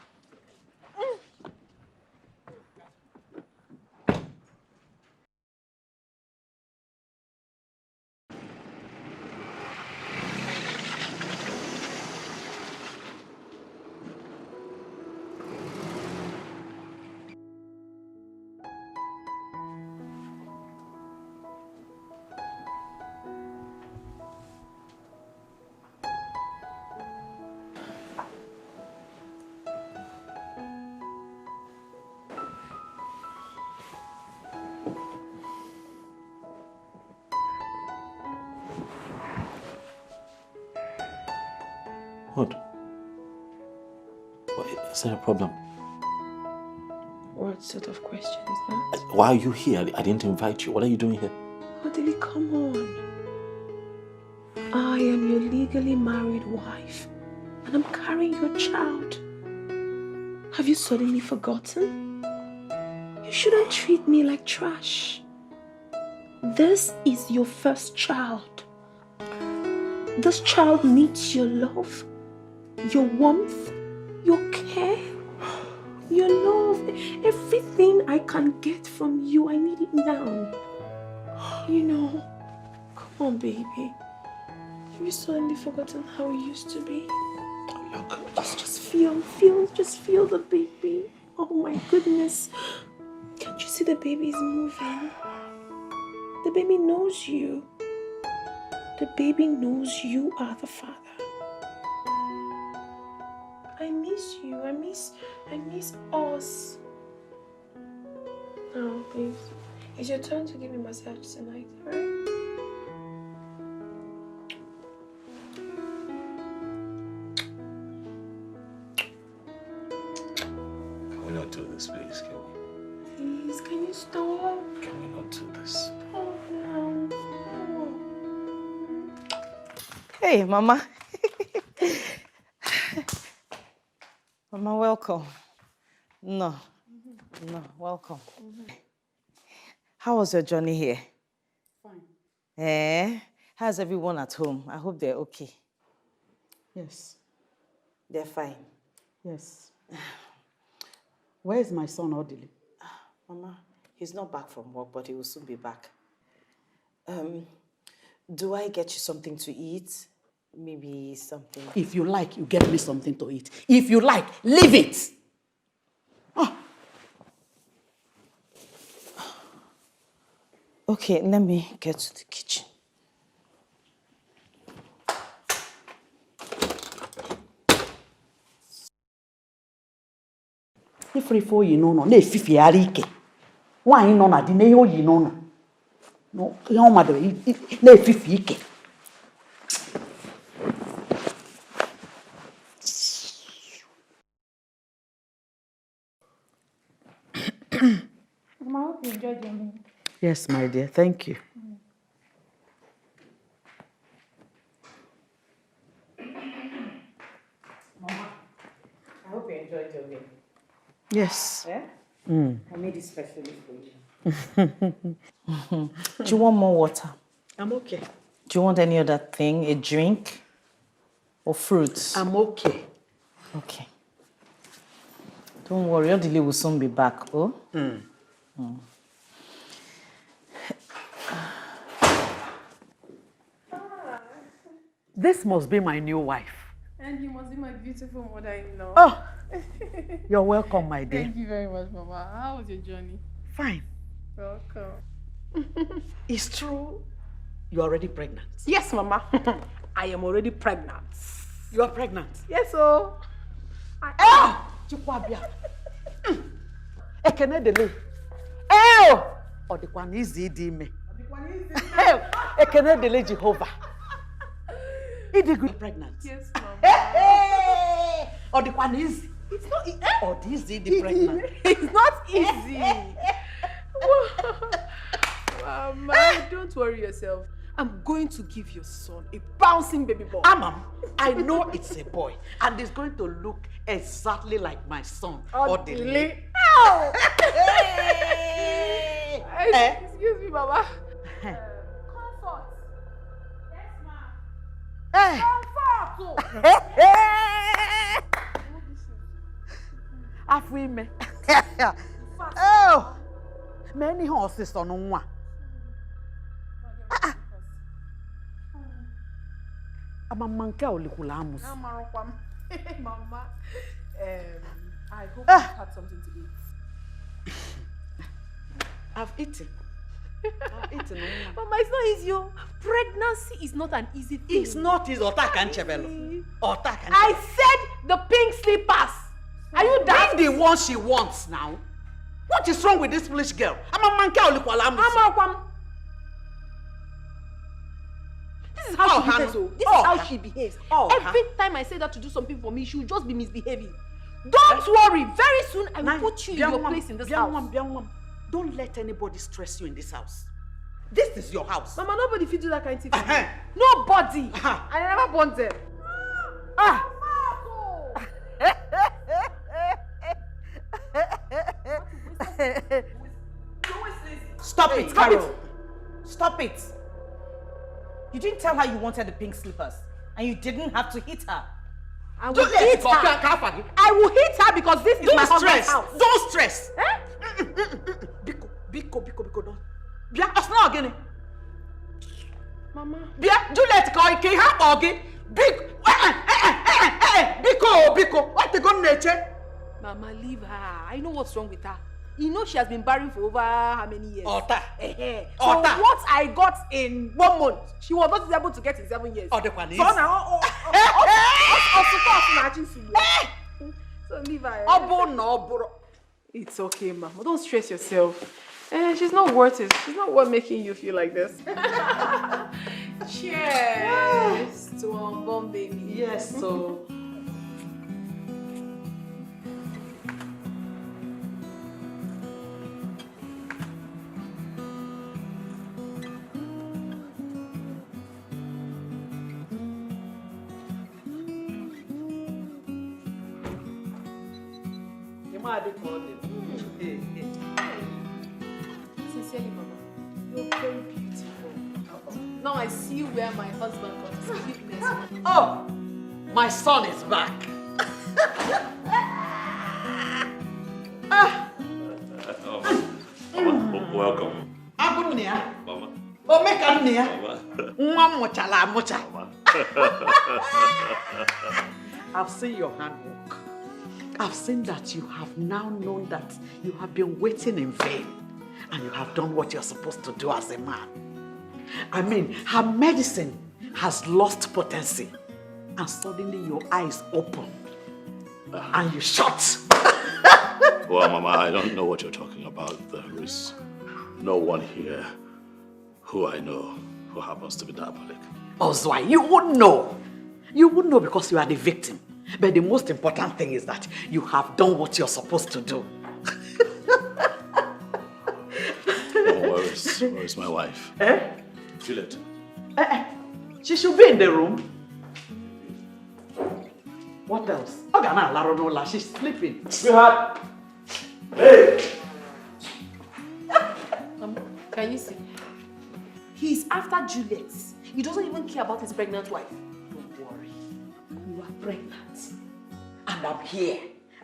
What? Is there a problem? What sort of question is that? Why are you here? I didn't invite you. What are you doing here? Odili, come on. I am your legally married wife, and I'm carrying your child. Have you suddenly forgotten? You shouldn't treat me like trash. This is your first child. This child needs your love, your warmth, your care, your love, everything I I can get from you. I need it now. You know, come on, baby. Have you suddenly forgotten how it used to be? Look, just feel the baby. Oh my goodness. Can't you see the baby is moving? The baby knows you. The baby knows you are the father. I miss you. I miss us. Now, please. It's your turn to give me a massage tonight, alright? Can we not do this, please? Can we? Please, can you stop? Can we not do this? Oh, no. Hey, Mama. Mama, welcome. No, welcome. How was your journey here? Fine. How's everyone at home? I hope they're okay. Yes. They're fine. Yes. Where is my son, Odili? Mama, he's not back from work, but he will soon be back. Do I get you something to eat? Maybe something... If you like, you get me something to eat. If you like, leave it! Oh. Okay, let me get to the kitchen. Ifrifo yi no na efifi ara ike. Nwaanyi no na di na ihe oyi no. No, ihe o madara na efifi ike. Mama, I hope you enjoyed your meal. Yes, my dear, thank you. Mama, I hope you enjoyed your meal. Yes. Yeah? I made it specially for you. Do you want more water? I'm okay. Do you want any other thing? A drink? Or fruits? I'm okay. Okay. Don't worry, your delay will soon be back, oh? This must be my new wife. And you must be my beautiful mother-in-law. Oh, you're welcome, my dear. Thank you very much, Mama. How was your journey? Fine. Welcome. It's true you're already pregnant. Yes, Mama. I am already pregnant. You are pregnant? Yes, oh. Chikwabia. Ekene dele. Oh! Odikwa n'izi di ime. Ekene dele Jehovah. Idi good pregnant. Yes, Mama. Hey! Odikwa n'izi. It's not easy. Or this is pregnant. It's not easy. Mama, don't worry yourself. I'm going to give your son a bouncing baby boy. Amam, I know it's a boy, and it's going to look exactly like my son. Odili. Oh! Excuse me, Mama. Comfort. Yes, ma'am. Hey! Afime. Oh! Many horses on one. I'm a monkey only kulamus. Mama, I hope you had something to eat. I've eaten. Mama, it's not easy. Pregnancy is not an easy thing. It's not easy. I said the pink slippers. Are you daft? Bring the one she wants now. What is wrong with this foolish girl? I'm a monkey only kulamus. This is how she behaves. This is how she behaves. Every time I say that to do something for me, she will just be misbehaving. Don't worry. Very soon I will put you in your place in this house. Don't let anybody stress you in this house. This is your house. Mama, nobody will do that kind of thing for me. Nobody. I never want them. Stop it, Carol. Stop it. You didn't tell her you wanted the pink slippers, and you didn't have to hit her. I will hit her. I will hit her because this is my husband's house. Don't stress. Juliet going to have big. Biko. What they going to Mama, leave her. I know what's wrong with her. You know she has been barren for over how many years? Ota. So what I got in 1 month, she was not able to get in 7 years. Oh, the one is. So now, so leave her. It's okay, Mama. Don't stress yourself. She's not worth it. She's not worth making you feel like this. Cheers to unborn baby. Yes, so. Sincerely, Mama, you're very beautiful. Now I see where my husband got his cuteness. Oh, my son is back. Welcome. Mama. Oh, make a near. I've seen your handwork. I've seen that you have now known that you have been waiting in vain and you have done what you're supposed to do as a man. I mean, her medicine has lost potency and suddenly your eyes open and you shut. Well, Mama, I don't know what you're talking about. There is no one here who I know who happens to be diabolic. Ozwai, you wouldn't know. You wouldn't know because you are the victim. But the most important thing is that you have done what you're supposed to do. Where is my wife? Juliet. She should be in the room. What else? She's sleeping. Sweetheart. Hey! Can you see? He's after Juliet. He doesn't even care about his pregnant wife. Don't worry. You are pregnant. And I'm here.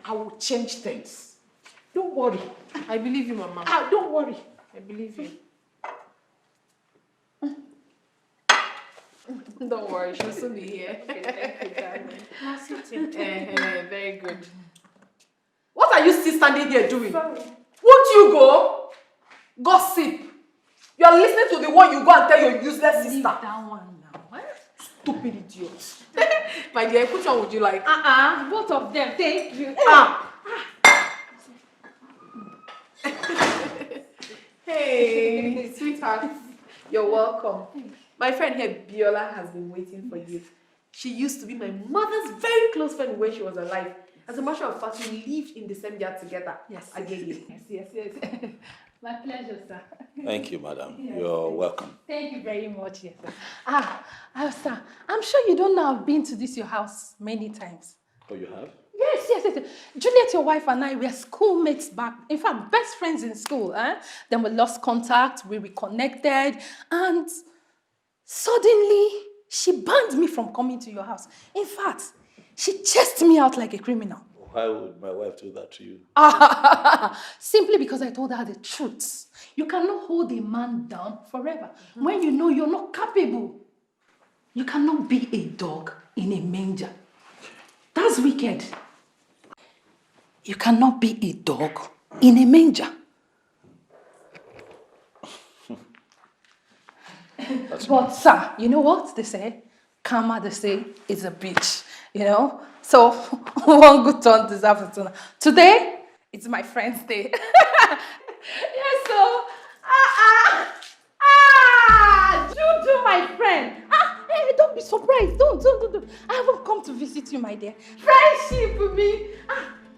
I will change things. Don't worry. I believe you, Mama. Don't worry. I believe you. Don't worry, she'll soon be here. Very good. What are you still standing here doing? Sorry. Won't you go? Gossip. You are listening to the one you go and tell your useless sister. Leave that one now. What? Stupid idiot. My dear, which one would you like? Both of them. Thank you. Hey, sweetheart. You're welcome. My friend here, Biola, has been waiting for you. She used to be my mother's very close friend when she was alive. As a matter of fact, we lived in the same yard together. Yes. Again. Yes. My pleasure, sir. Thank you, madam. Yes. You're welcome. Thank you very much, yes, sir. Sir, I'm sure you don't know I've been to your house many times. Oh, you have? Yes. Juliet, your wife, and I were schoolmates back. In fact, best friends in school. Then we lost contact, we reconnected, and suddenly she banned me from coming to your house. In fact, she chased me out like a criminal. Why would my wife do that to you? Simply because I told her the truth. You cannot hold a man down forever when you know you're not capable. You cannot be a dog in a manger. That's wicked. You cannot be a dog in a manger. But sir, you know what they say? Karma, they say, is a bitch, you know? So, one good turn deserves a turn. Today, it's my friend's day. Yes, so, Juju, my friend. Hey, don't be surprised. Don't. I haven't come to visit you, my dear. Friendship with me.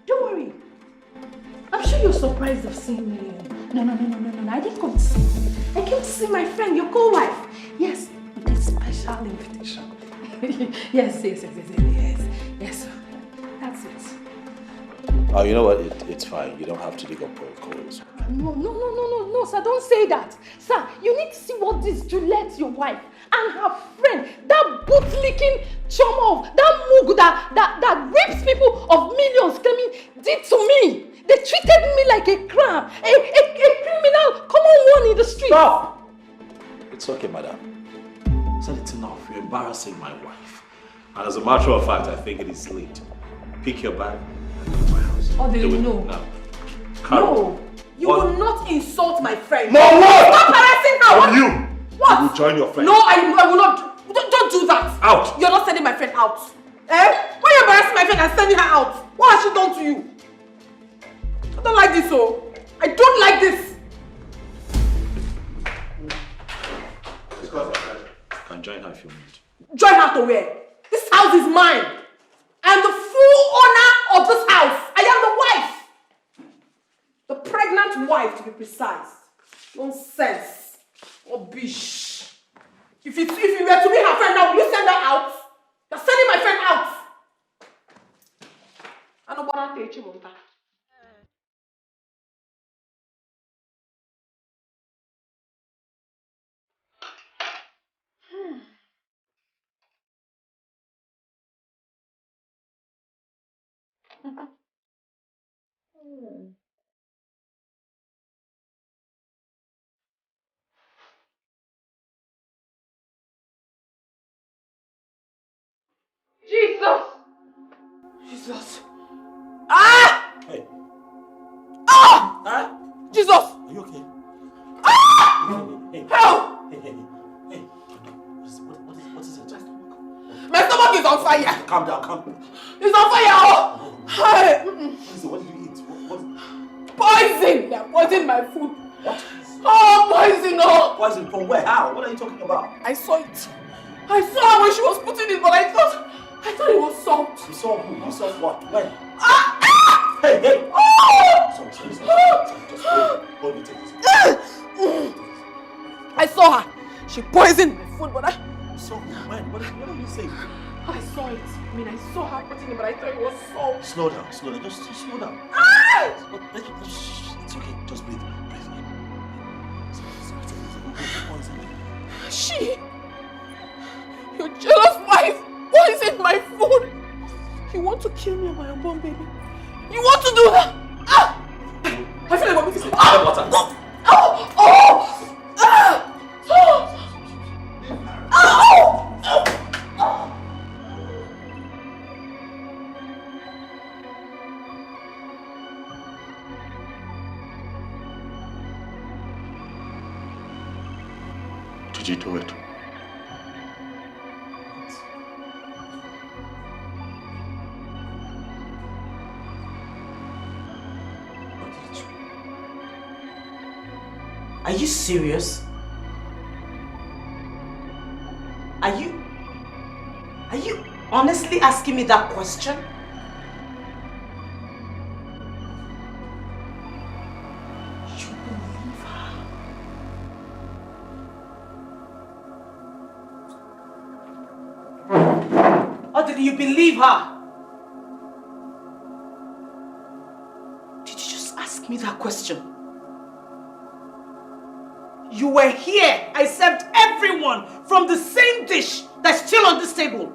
Don't worry. I'm sure you're surprised of seeing me. No. I didn't come to see you. I came to see my friend, your co-wife. Yes, with a special invitation. Yes. That's it. Oh, you know what? It's fine. You don't have to dig up calls. No, sir, don't say that. Sir, you need to see what this Juliet, your wife, and her friend, that boot-licking chum of, that mug that rapes people of millions, claiming, did to me. They treated me like a crime, a criminal, common one in the street. Stop! It's okay, madam. So it's enough. You're embarrassing my wife. And as a matter of fact, I think it is late. Pick your bag and leave my house. Oh, Do it no. now. No, you will not insult my friend. No, what? Stop harassing her. What? You? What? You will join your friend. No, I will not. Don't do that. Out. You're not sending my friend out. Eh? Why are you embarrassing my friend and sending her out? What has she done to you? I don't like this, oh. I don't like this. You can join her if you want. Join her to where? This house is mine. I am the full owner of this house. I am the wife. The pregnant wife, to be precise. Nonsense. Rubbish. If you were to be her friend now, will you send her out? You're sending my friend out. I don't want to tell you. Jesus! Jesus! Ah! Hey. Ah! Huh? Jesus! Are you okay? Ah! Hey. Help! Hey. What is it? My stomach is on fire! Calm down. It's on fire! Oh! Hey. What did you eat? What? Poison! They poisoned my food. What? Oh, poison! Oh! Poison from where? How? What are you talking about? I saw it. I saw her when she was putting it, but I thought it was salt. You saw who? You saw what? When? Ah! Ah! Hey! Oh! Sorry. Just hold me. Take this. I saw her. She poisoned my food, but You saw who? When? What are you saying? I saw it. I mean, I saw her putting it, but I thought it was salt. Slow down. Just slow down. Ah! It's okay. Just breathe. She, your jealous wife, poisoned my food. You want to kill me and my unborn baby? You want to do that? Ah! I feel like I'm missing. Water. Oh! Oh! Ah! Oh! Oh! Oh! Did you do it? Are you serious? Are you honestly asking me that question? You believe her? Or did you believe her? Did you just ask me that question? You were here. I served everyone from the same dish that's still on this table.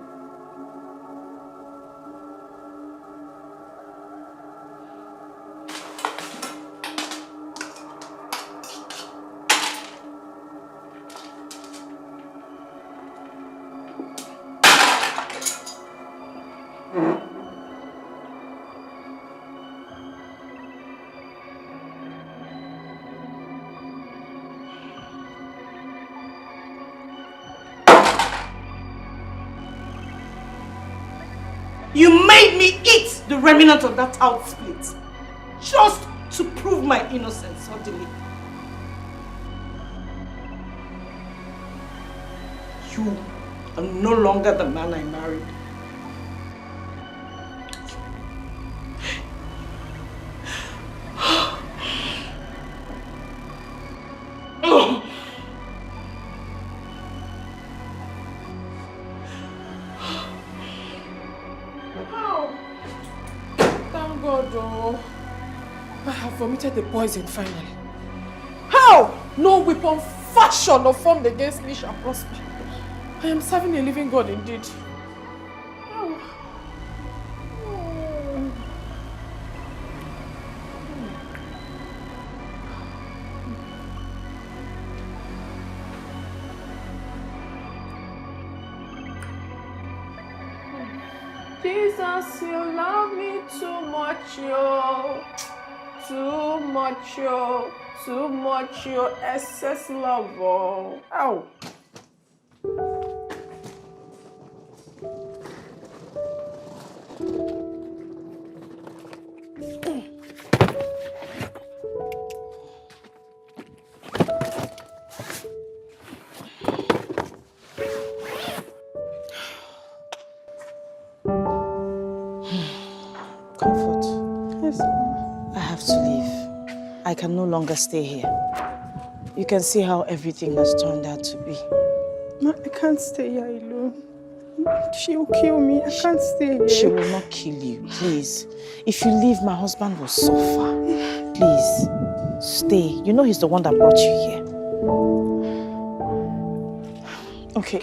You made me eat the remnant of that out split just to prove my innocence suddenly. You are no longer the man I married. Vomited the poison finally. How? No weapon fashioned or formed against me shall prosper. I am serving a living God indeed. Jesus, you love me too much, yo. Too much, yo. Too much, yo. Excess love, oh. Ow. Comfort. Yes, I have to leave. I can no longer stay here. You can see how everything has turned out to be. Ma, I can't stay here alone. She'll kill me. I can't stay here. She will not kill you, please. If you leave, my husband will suffer. Please, stay. You know he's the one that brought you here. Okay,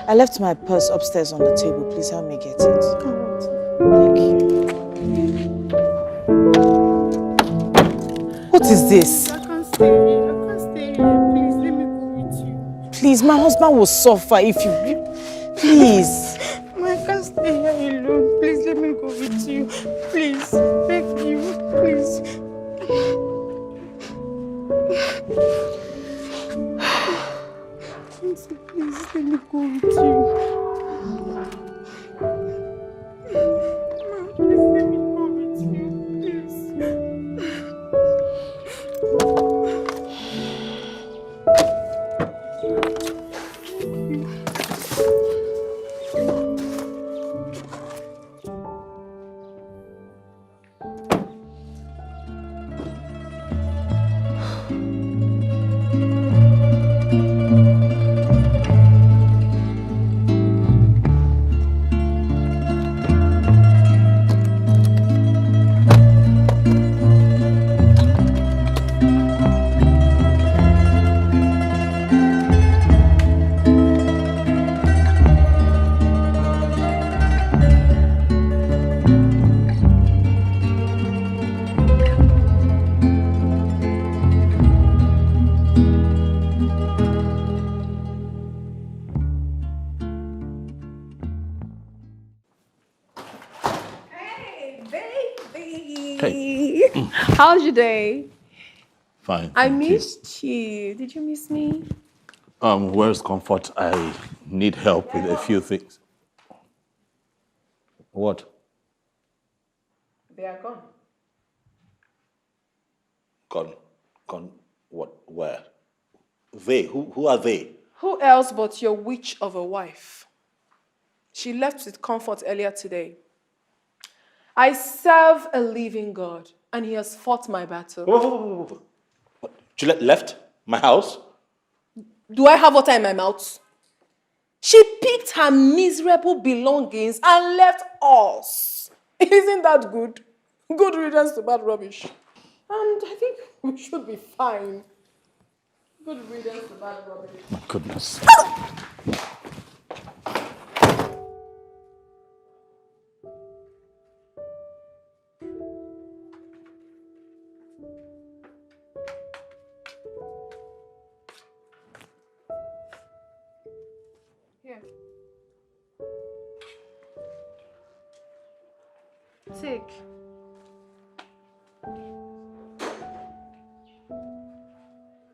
I left my purse upstairs on the table. Please help me get it. Thank you. What is this? I can't stay here. I can't stay here. Please, let me go with you. Please, my husband will suffer if you... Please. Ma, I can't stay here alone. Please, let me go with you. Please, beg you. Please. Please, let me go with you. Please, let me go with you. Please. How's your day? Fine. I thank you. missed you. Did you miss me? Where's Comfort? I need help with a few things. What? They are gone. Gone, what, where? They, who are they? Who else but your witch of a wife? She left with Comfort earlier today. I serve a living God, and he has fought my battle. Whoa. What? Juliet left my house? Do I have water in my mouth? She picked her miserable belongings and left us. Isn't that good? Good riddance to bad rubbish. And I think we should be fine. Good riddance to bad rubbish. My goodness. Here. Take.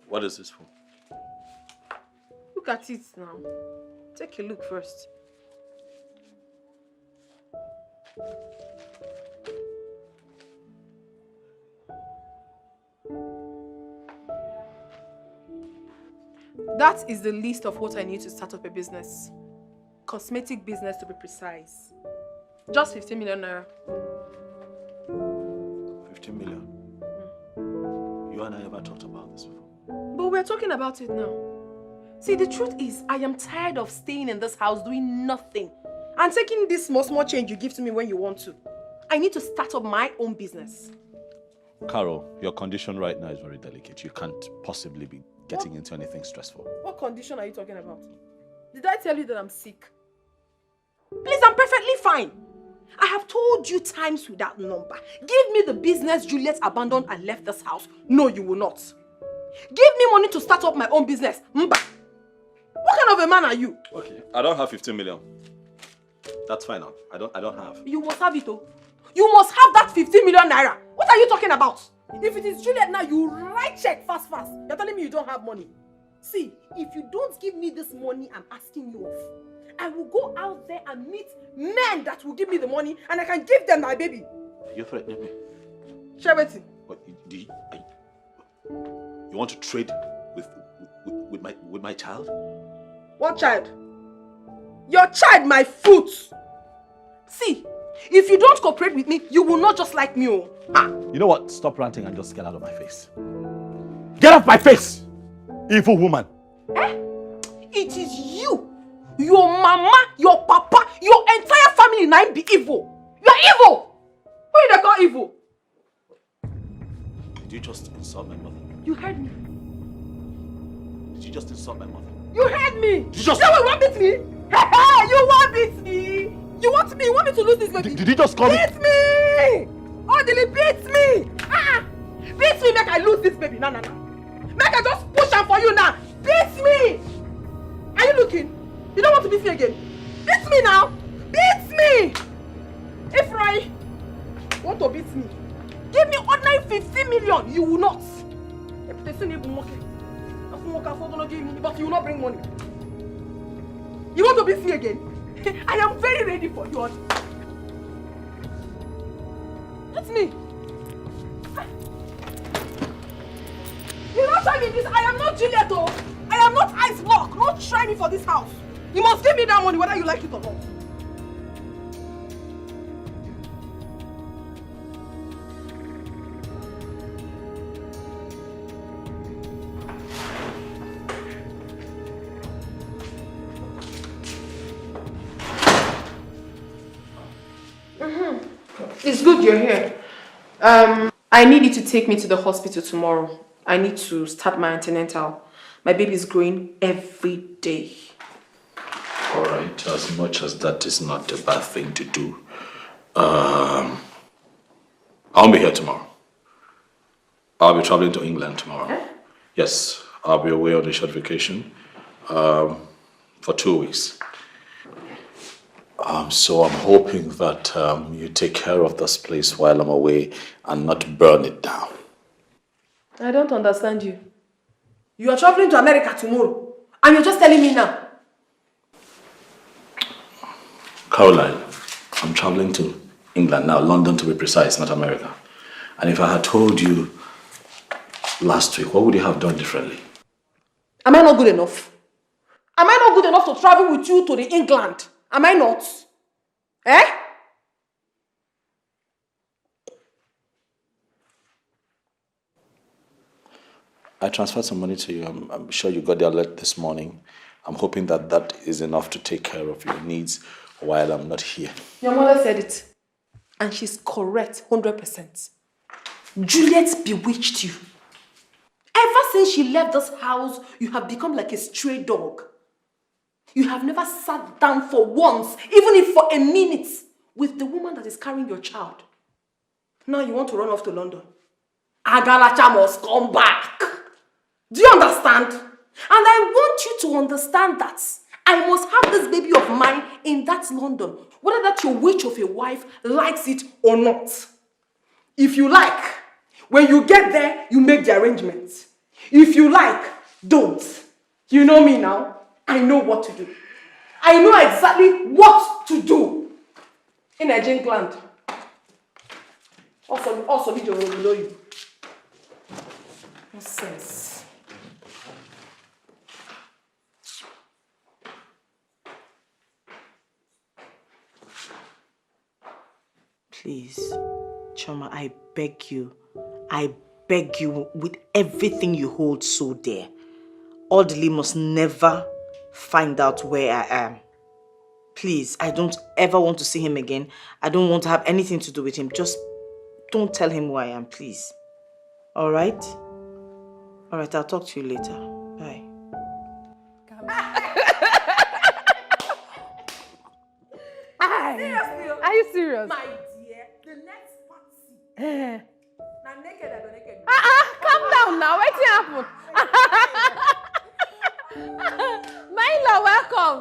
What is this for? Look at it now. Take a look first. That is the list of what I need to start up a business. Cosmetic business to be precise. Just 15 million naira. 15 million? You and I ever talked about this before? But we're talking about it now. See, the truth is, I am tired of staying in this house doing nothing and taking this small change you give to me when you want to. I need to start up my own business. Carol, your condition right now is very delicate. You can't possibly be getting into anything stressful. What condition are you talking about? Did I tell you that I'm sick? Please, I'm perfectly fine. I have told you times without number. Give me the business Juliet abandoned and left this house. No, you will not. Give me money to start up my own business. Mba. What kind of a man are you? Okay, I don't have 15 million. That's fine now. I don't have. You must have it, oh. You must have that 15 million naira. What are you talking about? If it is Juliet now, you write check fast. You're telling me you don't have money. See, if you don't give me this money I'm asking you of, I will go out there and meet men that will give me the money and I can give them my baby. You're threatening me. Shabeti. What, you want to trade with my child? What child? Your child, my foot. See, if you don't cooperate with me, you will not just like me. Oh. Ah. You know what? Stop ranting and just get out of my face. Get off my face! Evil woman. It is you, your mama, your papa, your entire family now be evil. You are evil. Who they call evil? Did you just insult my mother? You heard me. Did you just insult my mother? You heard me. Did you just... You want beat me? You want beat me? You want me? You want me to lose this baby? Did you just call me? Beat me! Odili, beat me! Beat me, make I lose this baby. No. Make I just push am for you now. Beat me! Are you looking? You don't want to beat me again? Beat me now! Beat me! If Roy want to beat me, give me ordinary 15 million. You will not. If they say even okay, but you will not bring money. You want to beat me again? I am very ready for you. Beat me. You don't try me this. I am not Juliet. I am not Ice Block. Don't try me for this house. You must give me that money whether you like it or not. It's good you're here. I need you to take me to the hospital tomorrow. I need to start my antenatal. My baby is growing every day. All right, as much as that is not a bad thing to do, I'll be here tomorrow. I'll be traveling to England tomorrow. Huh? Yes, I'll be away on a short vacation for 2 weeks. So I'm hoping that you take care of this place while I'm away and not burn it down. I don't understand you. You are traveling to America tomorrow and you're just telling me now. Caroline, I'm traveling to England now, London to be precise, not America. And if I had told you last week, what would you have done differently? Am I not good enough? Am I not good enough to travel with you to the England? Am I not? I transferred some money to you. I'm sure you got the alert this morning. I'm hoping that that is enough to take care of your needs while I'm not here. Your mother said it. And she's correct, 100%. Juliet bewitched you. Ever since she left this house, you have become like a stray dog. You have never sat down for once, even if for a minute, with the woman that is carrying your child. Now you want to run off to London. Agalacha must come back. Do you understand? And I want you to understand that I must have this baby of mine in that London, whether that your witch of a wife likes it or not. If you like, when you get there, you make the arrangements. If you like, don't. You know me now. I know what to do. I know exactly what to do. In Nigerian land. Also, video will below you. Nonsense. Please, Choma, I beg you with everything you hold so dear. Audley must never find out where I am. Please, I don't ever want to see him again. I don't want to have anything to do with him. Just don't tell him who I am, please. All right? All right, I'll talk to you later. Bye. Seriously? Are you serious? My dear, the next party. Now naked, I go naked. Calm down now. What's happened? My in-law, welcome.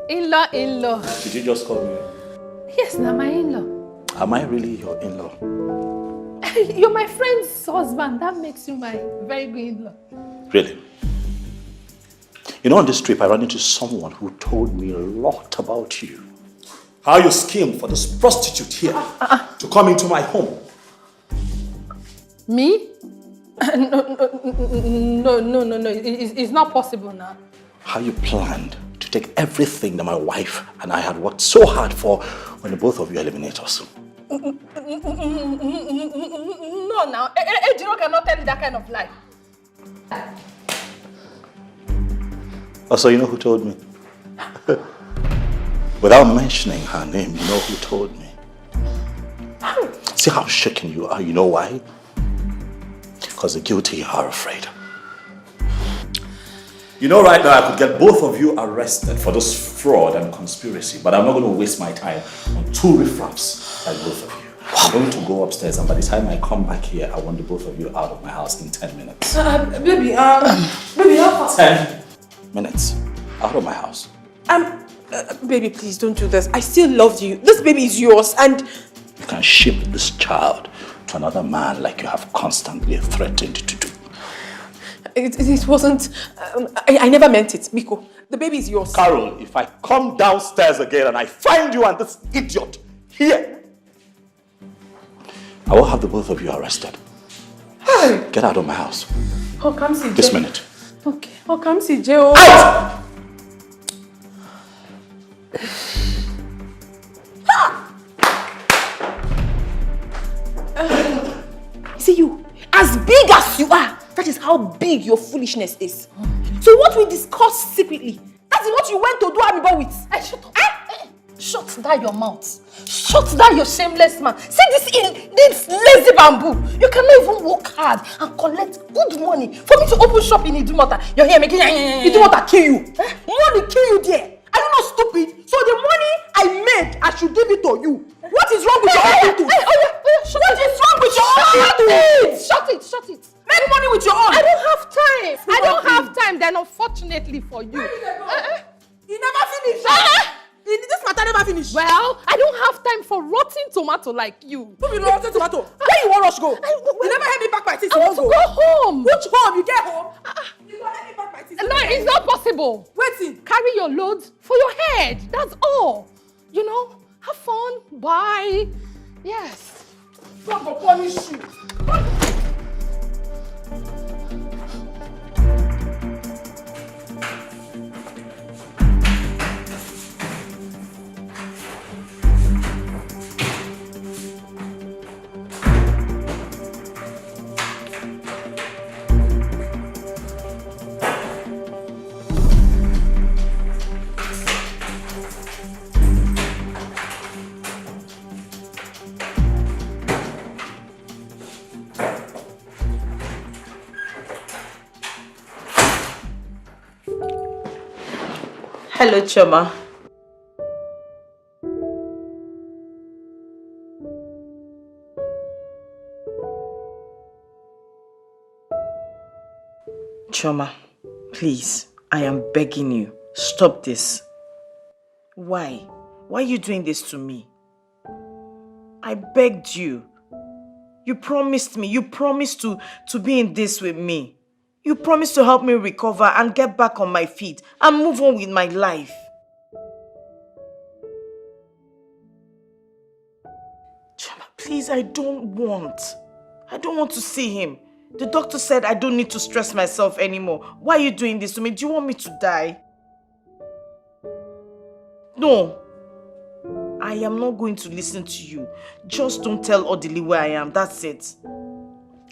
In-law, in-law. Did you just call me? Yes, now my in-law. Am I really your in-law? You're my friend's husband. That makes you my very good in-law. Really? You know, on this trip, I ran into someone who told me a lot about you. How you schemed for this prostitute here to come into my home. Me? No. It's not possible now. How you planned to take everything that my wife and I had worked so hard for when the both of you eliminate us. No, now. Ejiro cannot tell you that kind of lie. Also, you know who told me? Without mentioning her name, you know who told me? See how shaken you are, you know why? Because the guilty are afraid. You know right now I could get both of you arrested for this fraud and conspiracy, but I'm not going to waste my time on two riffraffs like both of you. I'm going to go upstairs, and by the time I come back here, I want the both of you out of my house in 10 minutes. Baby, how fast? 10 minutes out of my house. Baby, please don't do this. I still love you. This baby is yours, and You can ship this child to another man like you have constantly threatened to do. it wasn't. I never meant it, Miko. The baby is yours. Carol, if I come downstairs again and I find you and this idiot here, I will have the both of you arrested. Hey. Get out of my house. Oh, come see This Jay. minute. Okay. Oh, come see Joe. Out! See you. As big as you are, that is how big your foolishness is. So what we discussed secretly, that is what you went to do Amibo with. Hey, shut up. Shut down your mouth. Shut down your shameless man. See this lazy bamboo. You cannot even work hard and collect good money for me to open shop in Idumota. You're here making Idumota kill you. Money kill you there. Are you not stupid? So the money I made, I should give it to you. What is wrong with your attitude? What is wrong with your attitude? Shut it. Make money with your own. I don't have time. I don't have time then, unfortunately for you. You never finish. This matter never finish. Well, I don't have time for rotten tomato like you. Who be rotten tomato? Where you want rush go? You never help me pack my things. I want to go home. Which home? You get home? You gonna help me pack my things. No, it's not possible. Wait. Carry your loads for your head. That's all. You know, have fun. Bye. Yes. God will punish you. Hello, Choma. Choma, please, I am begging you, stop this. Why? Why are you doing this to me? I begged you. You promised me, you promised to be in this with me. You promised to help me recover and get back on my feet and move on with my life. Chama, please, I don't want to see him. The doctor said I don't need to stress myself anymore. Why are you doing this to me? Do you want me to die? No. I am not going to listen to you. Just don't tell Odili where I am. That's it.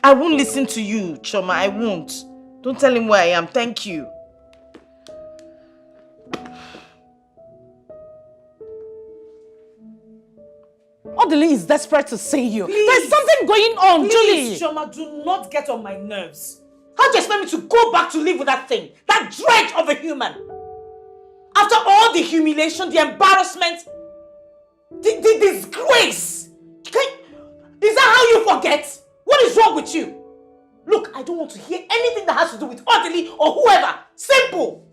I won't listen to you, Choma. I won't. Don't tell him where I am. Thank you. Odili is desperate to see you. Please. There's something going on, Please, Julie. Choma, do not get on my nerves. How do you expect me to go back to live with that thing? That dread of a human? After all the humiliation, the embarrassment, the disgrace. Is that how you forget? What is wrong with you? Look, I don't want to hear anything that has to do with Odili or whoever. Simple.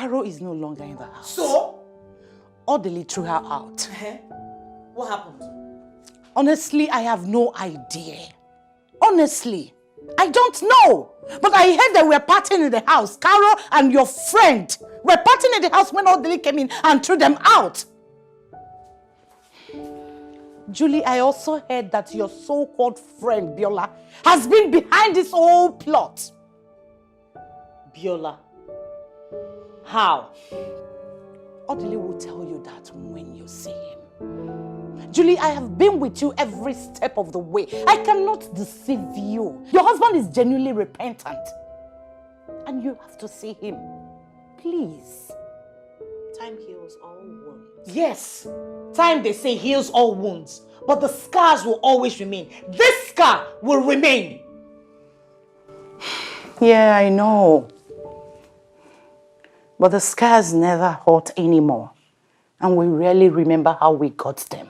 Carol is no longer in the house. So? Orderly threw her out. What happened? Honestly, I have no idea. Honestly, I don't know. But I heard they were partying in the house. Carol and your friend were partying in the house when Orderly came in and threw them out. Julie, I also heard that your so-called friend, Biola, has been behind this whole plot. Biola? How? Orderly will tell you that when you see him. Julie, I have been with you every step of the way. I cannot deceive you. Your husband is genuinely repentant. And you have to see him. Please. Time heals all wounds. Yes. Time, they say, heals all wounds. But the scars will always remain. This scar will remain. Yeah, I know. But the scars never hurt anymore. And we rarely remember how we got them.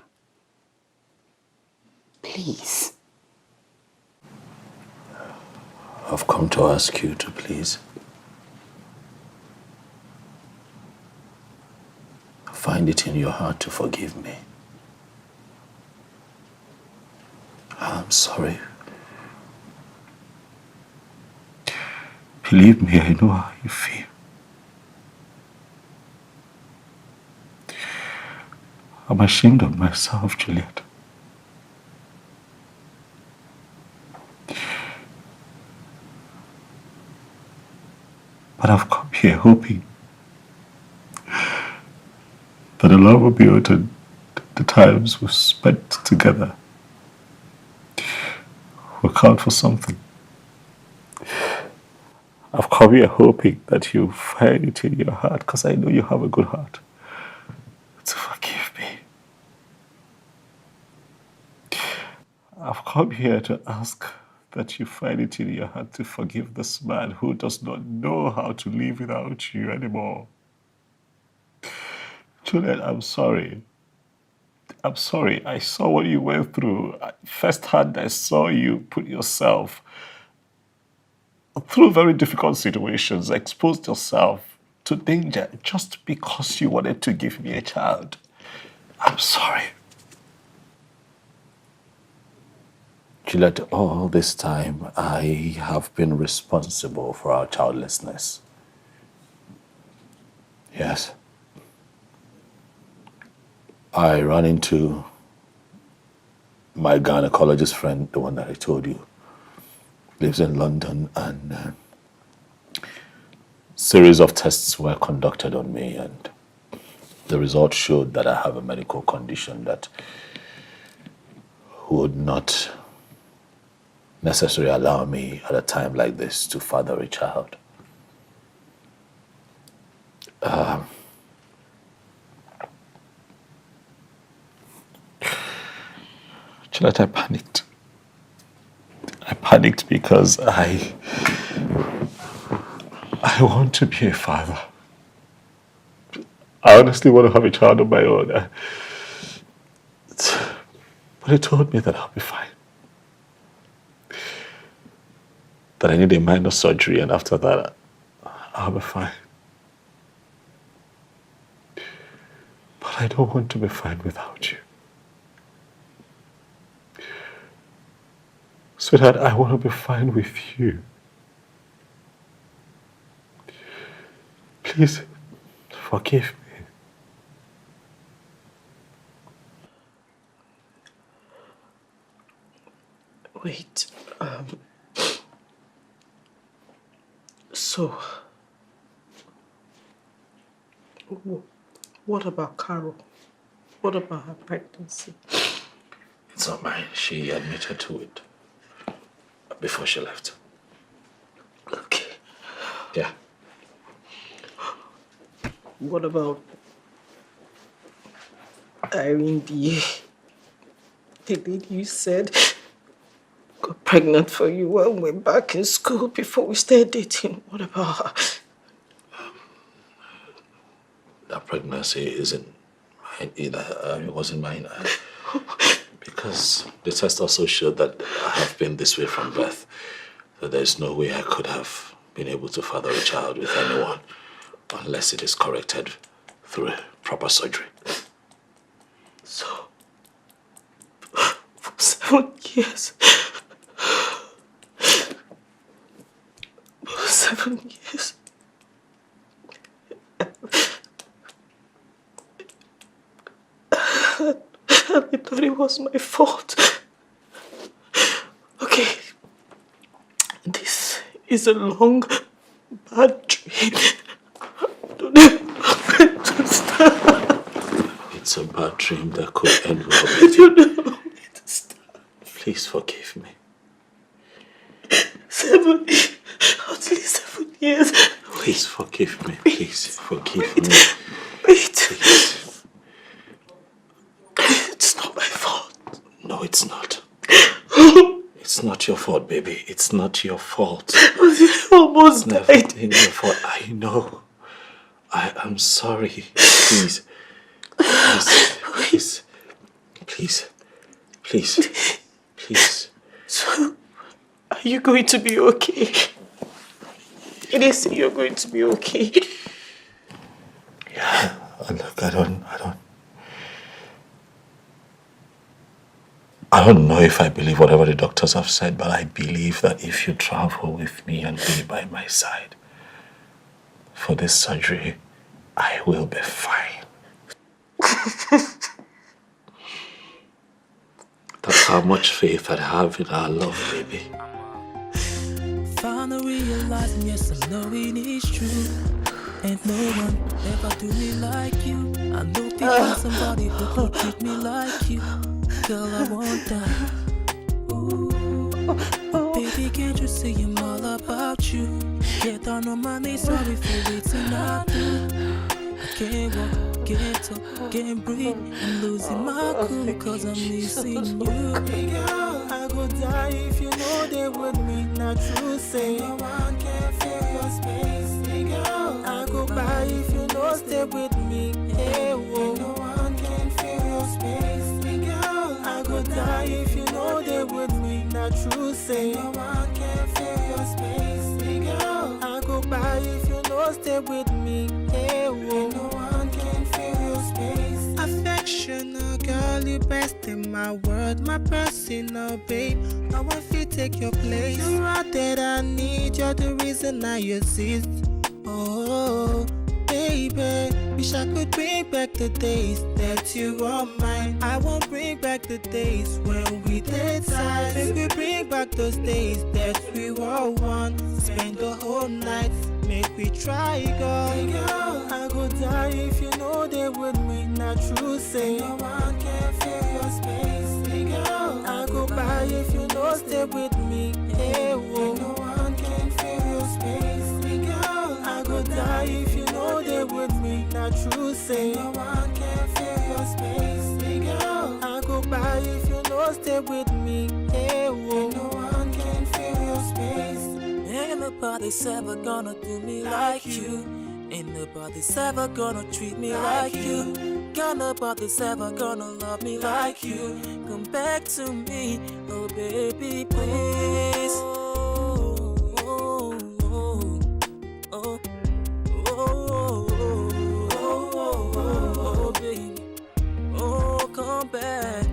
Please. I've come to ask you to please find it in your heart to forgive me. I'm sorry. Believe me, I know how you feel. I'm ashamed of myself, Juliet. But I've come here hoping that the love will be able to, the times we've spent together will count for something. I've come here hoping that you find it in your heart, because I know you have a good heart, to forgive me. I've come here to ask that you find it in your heart to forgive this man who does not know how to live without you anymore. Juliet, I'm sorry. I'm sorry. I saw what you went through. Firsthand, I saw you put yourself through very difficult situations, exposed yourself to danger just because you wanted to give me a child. I'm sorry. Juliet, all this time, I have been responsible for our childlessness. Yes. I ran into my gynecologist friend, the one that I told you, lives in London, and series of tests were conducted on me, and the results showed that I have a medical condition that would not necessarily allow me at a time like this to father a child. Juliet, I panicked. I panicked because I want to be a father. I honestly want to have a child of my own. But he told me that I'll be fine. That I need a minor surgery, and after that, I'll be fine. But I don't want to be fine without you. Sweetheart, I want to be fine with you. Please, forgive me. Wait, so, what about Carol? What about her pregnancy? It's not mine. She admitted to it before she left. Okay. Yeah. What about Irene, the lady you said got pregnant for you when we were back in school before we started dating? What about her? That pregnancy isn't mine either. It wasn't mine. Because the test also showed that I have been this way from birth. That there's no way I could have been able to father a child with anyone. Unless it is corrected through proper surgery. So, for 7 years. For 7 years. I thought it was my fault. Okay. This is a long, bad dream. I don't know when to start. It's a bad dream that could end well. I don't know when to start. Please forgive me. 7 years. At least 7 years. Please forgive me. Please forgive me. Wait. Please. It's not my fault. No, it's not. It's not your fault, baby. It's not your fault. I almost died. Never been your fault. I know. I am sorry. Please. Please. Please. Please. Please. So, are you going to be okay? It is you're going to be okay. Yeah. Look, I don't know if I believe whatever the doctors have said, but I believe that if you travel with me and be by my side for this surgery, I will be fine. That's how much faith I have in our love, baby. Finally realizing, yes, I know it is true. Ain't no one ever do me like you. I know people somebody who could treat me like you. Girl, I want that. Ooh. Baby, can't you see I'm all about you? Get down on my knees, sorry for waiting I do. I can't walk, can't talk, can't breathe. I'm losing my cool cause I'm missing you. Girl, I go die if you know they with me. Not true, say no one can fill your space. Girl, I go by if you know stay with me. Hey, whoa. No one can fill your space. I go die if you know they with me. Not true, say no one can fill your space. Girl, I go by if you know stay with me. Hey, whoa. No one can fill your space. Affectional girl, you best in my world, my personal babe. No one feel take your place. You're out that I need. You're the reason I exist. Oh, baby, wish I could bring back the days that you were mine. I won't bring back the days when we did time. Baby, bring back those days that we were one. Spend the whole night, make we try, girl. I go die if you know they with me. Not true, say no one can fill your space. Girl, I go by if you know stay with me. Hey, whoa. No one can fill your space. I go die if you know they with me. Not true, say no one can fill your space. Girl, I go by if you know stay with me. Hey, whoa. No one can fill your space. Ain't nobody's ever gonna do me like you. Ain't nobody's ever gonna treat me like you. Got nobody's ever gonna love me like you. Come back to me, oh baby, please. Come back,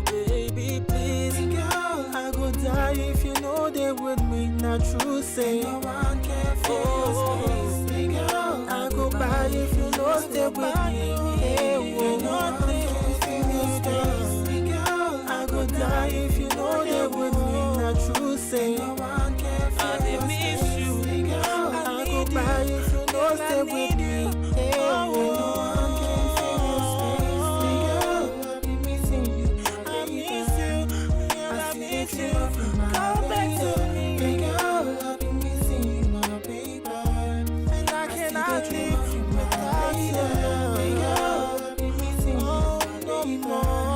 baby, please. Girl, I go die if you know they with me. Not true, say no one can fill your space. Girl, I go by if you know stay with me. Hey, whoa, nothing can fill your space. Girl, I go die if you know they with me. Not true, say no one can fill your space. Girl, I go by if you know stay with me. Hey, whoa. Come back to me, girl. I've been missing you, my baby. And I cannot live without you, girl. I've been missing you, no more.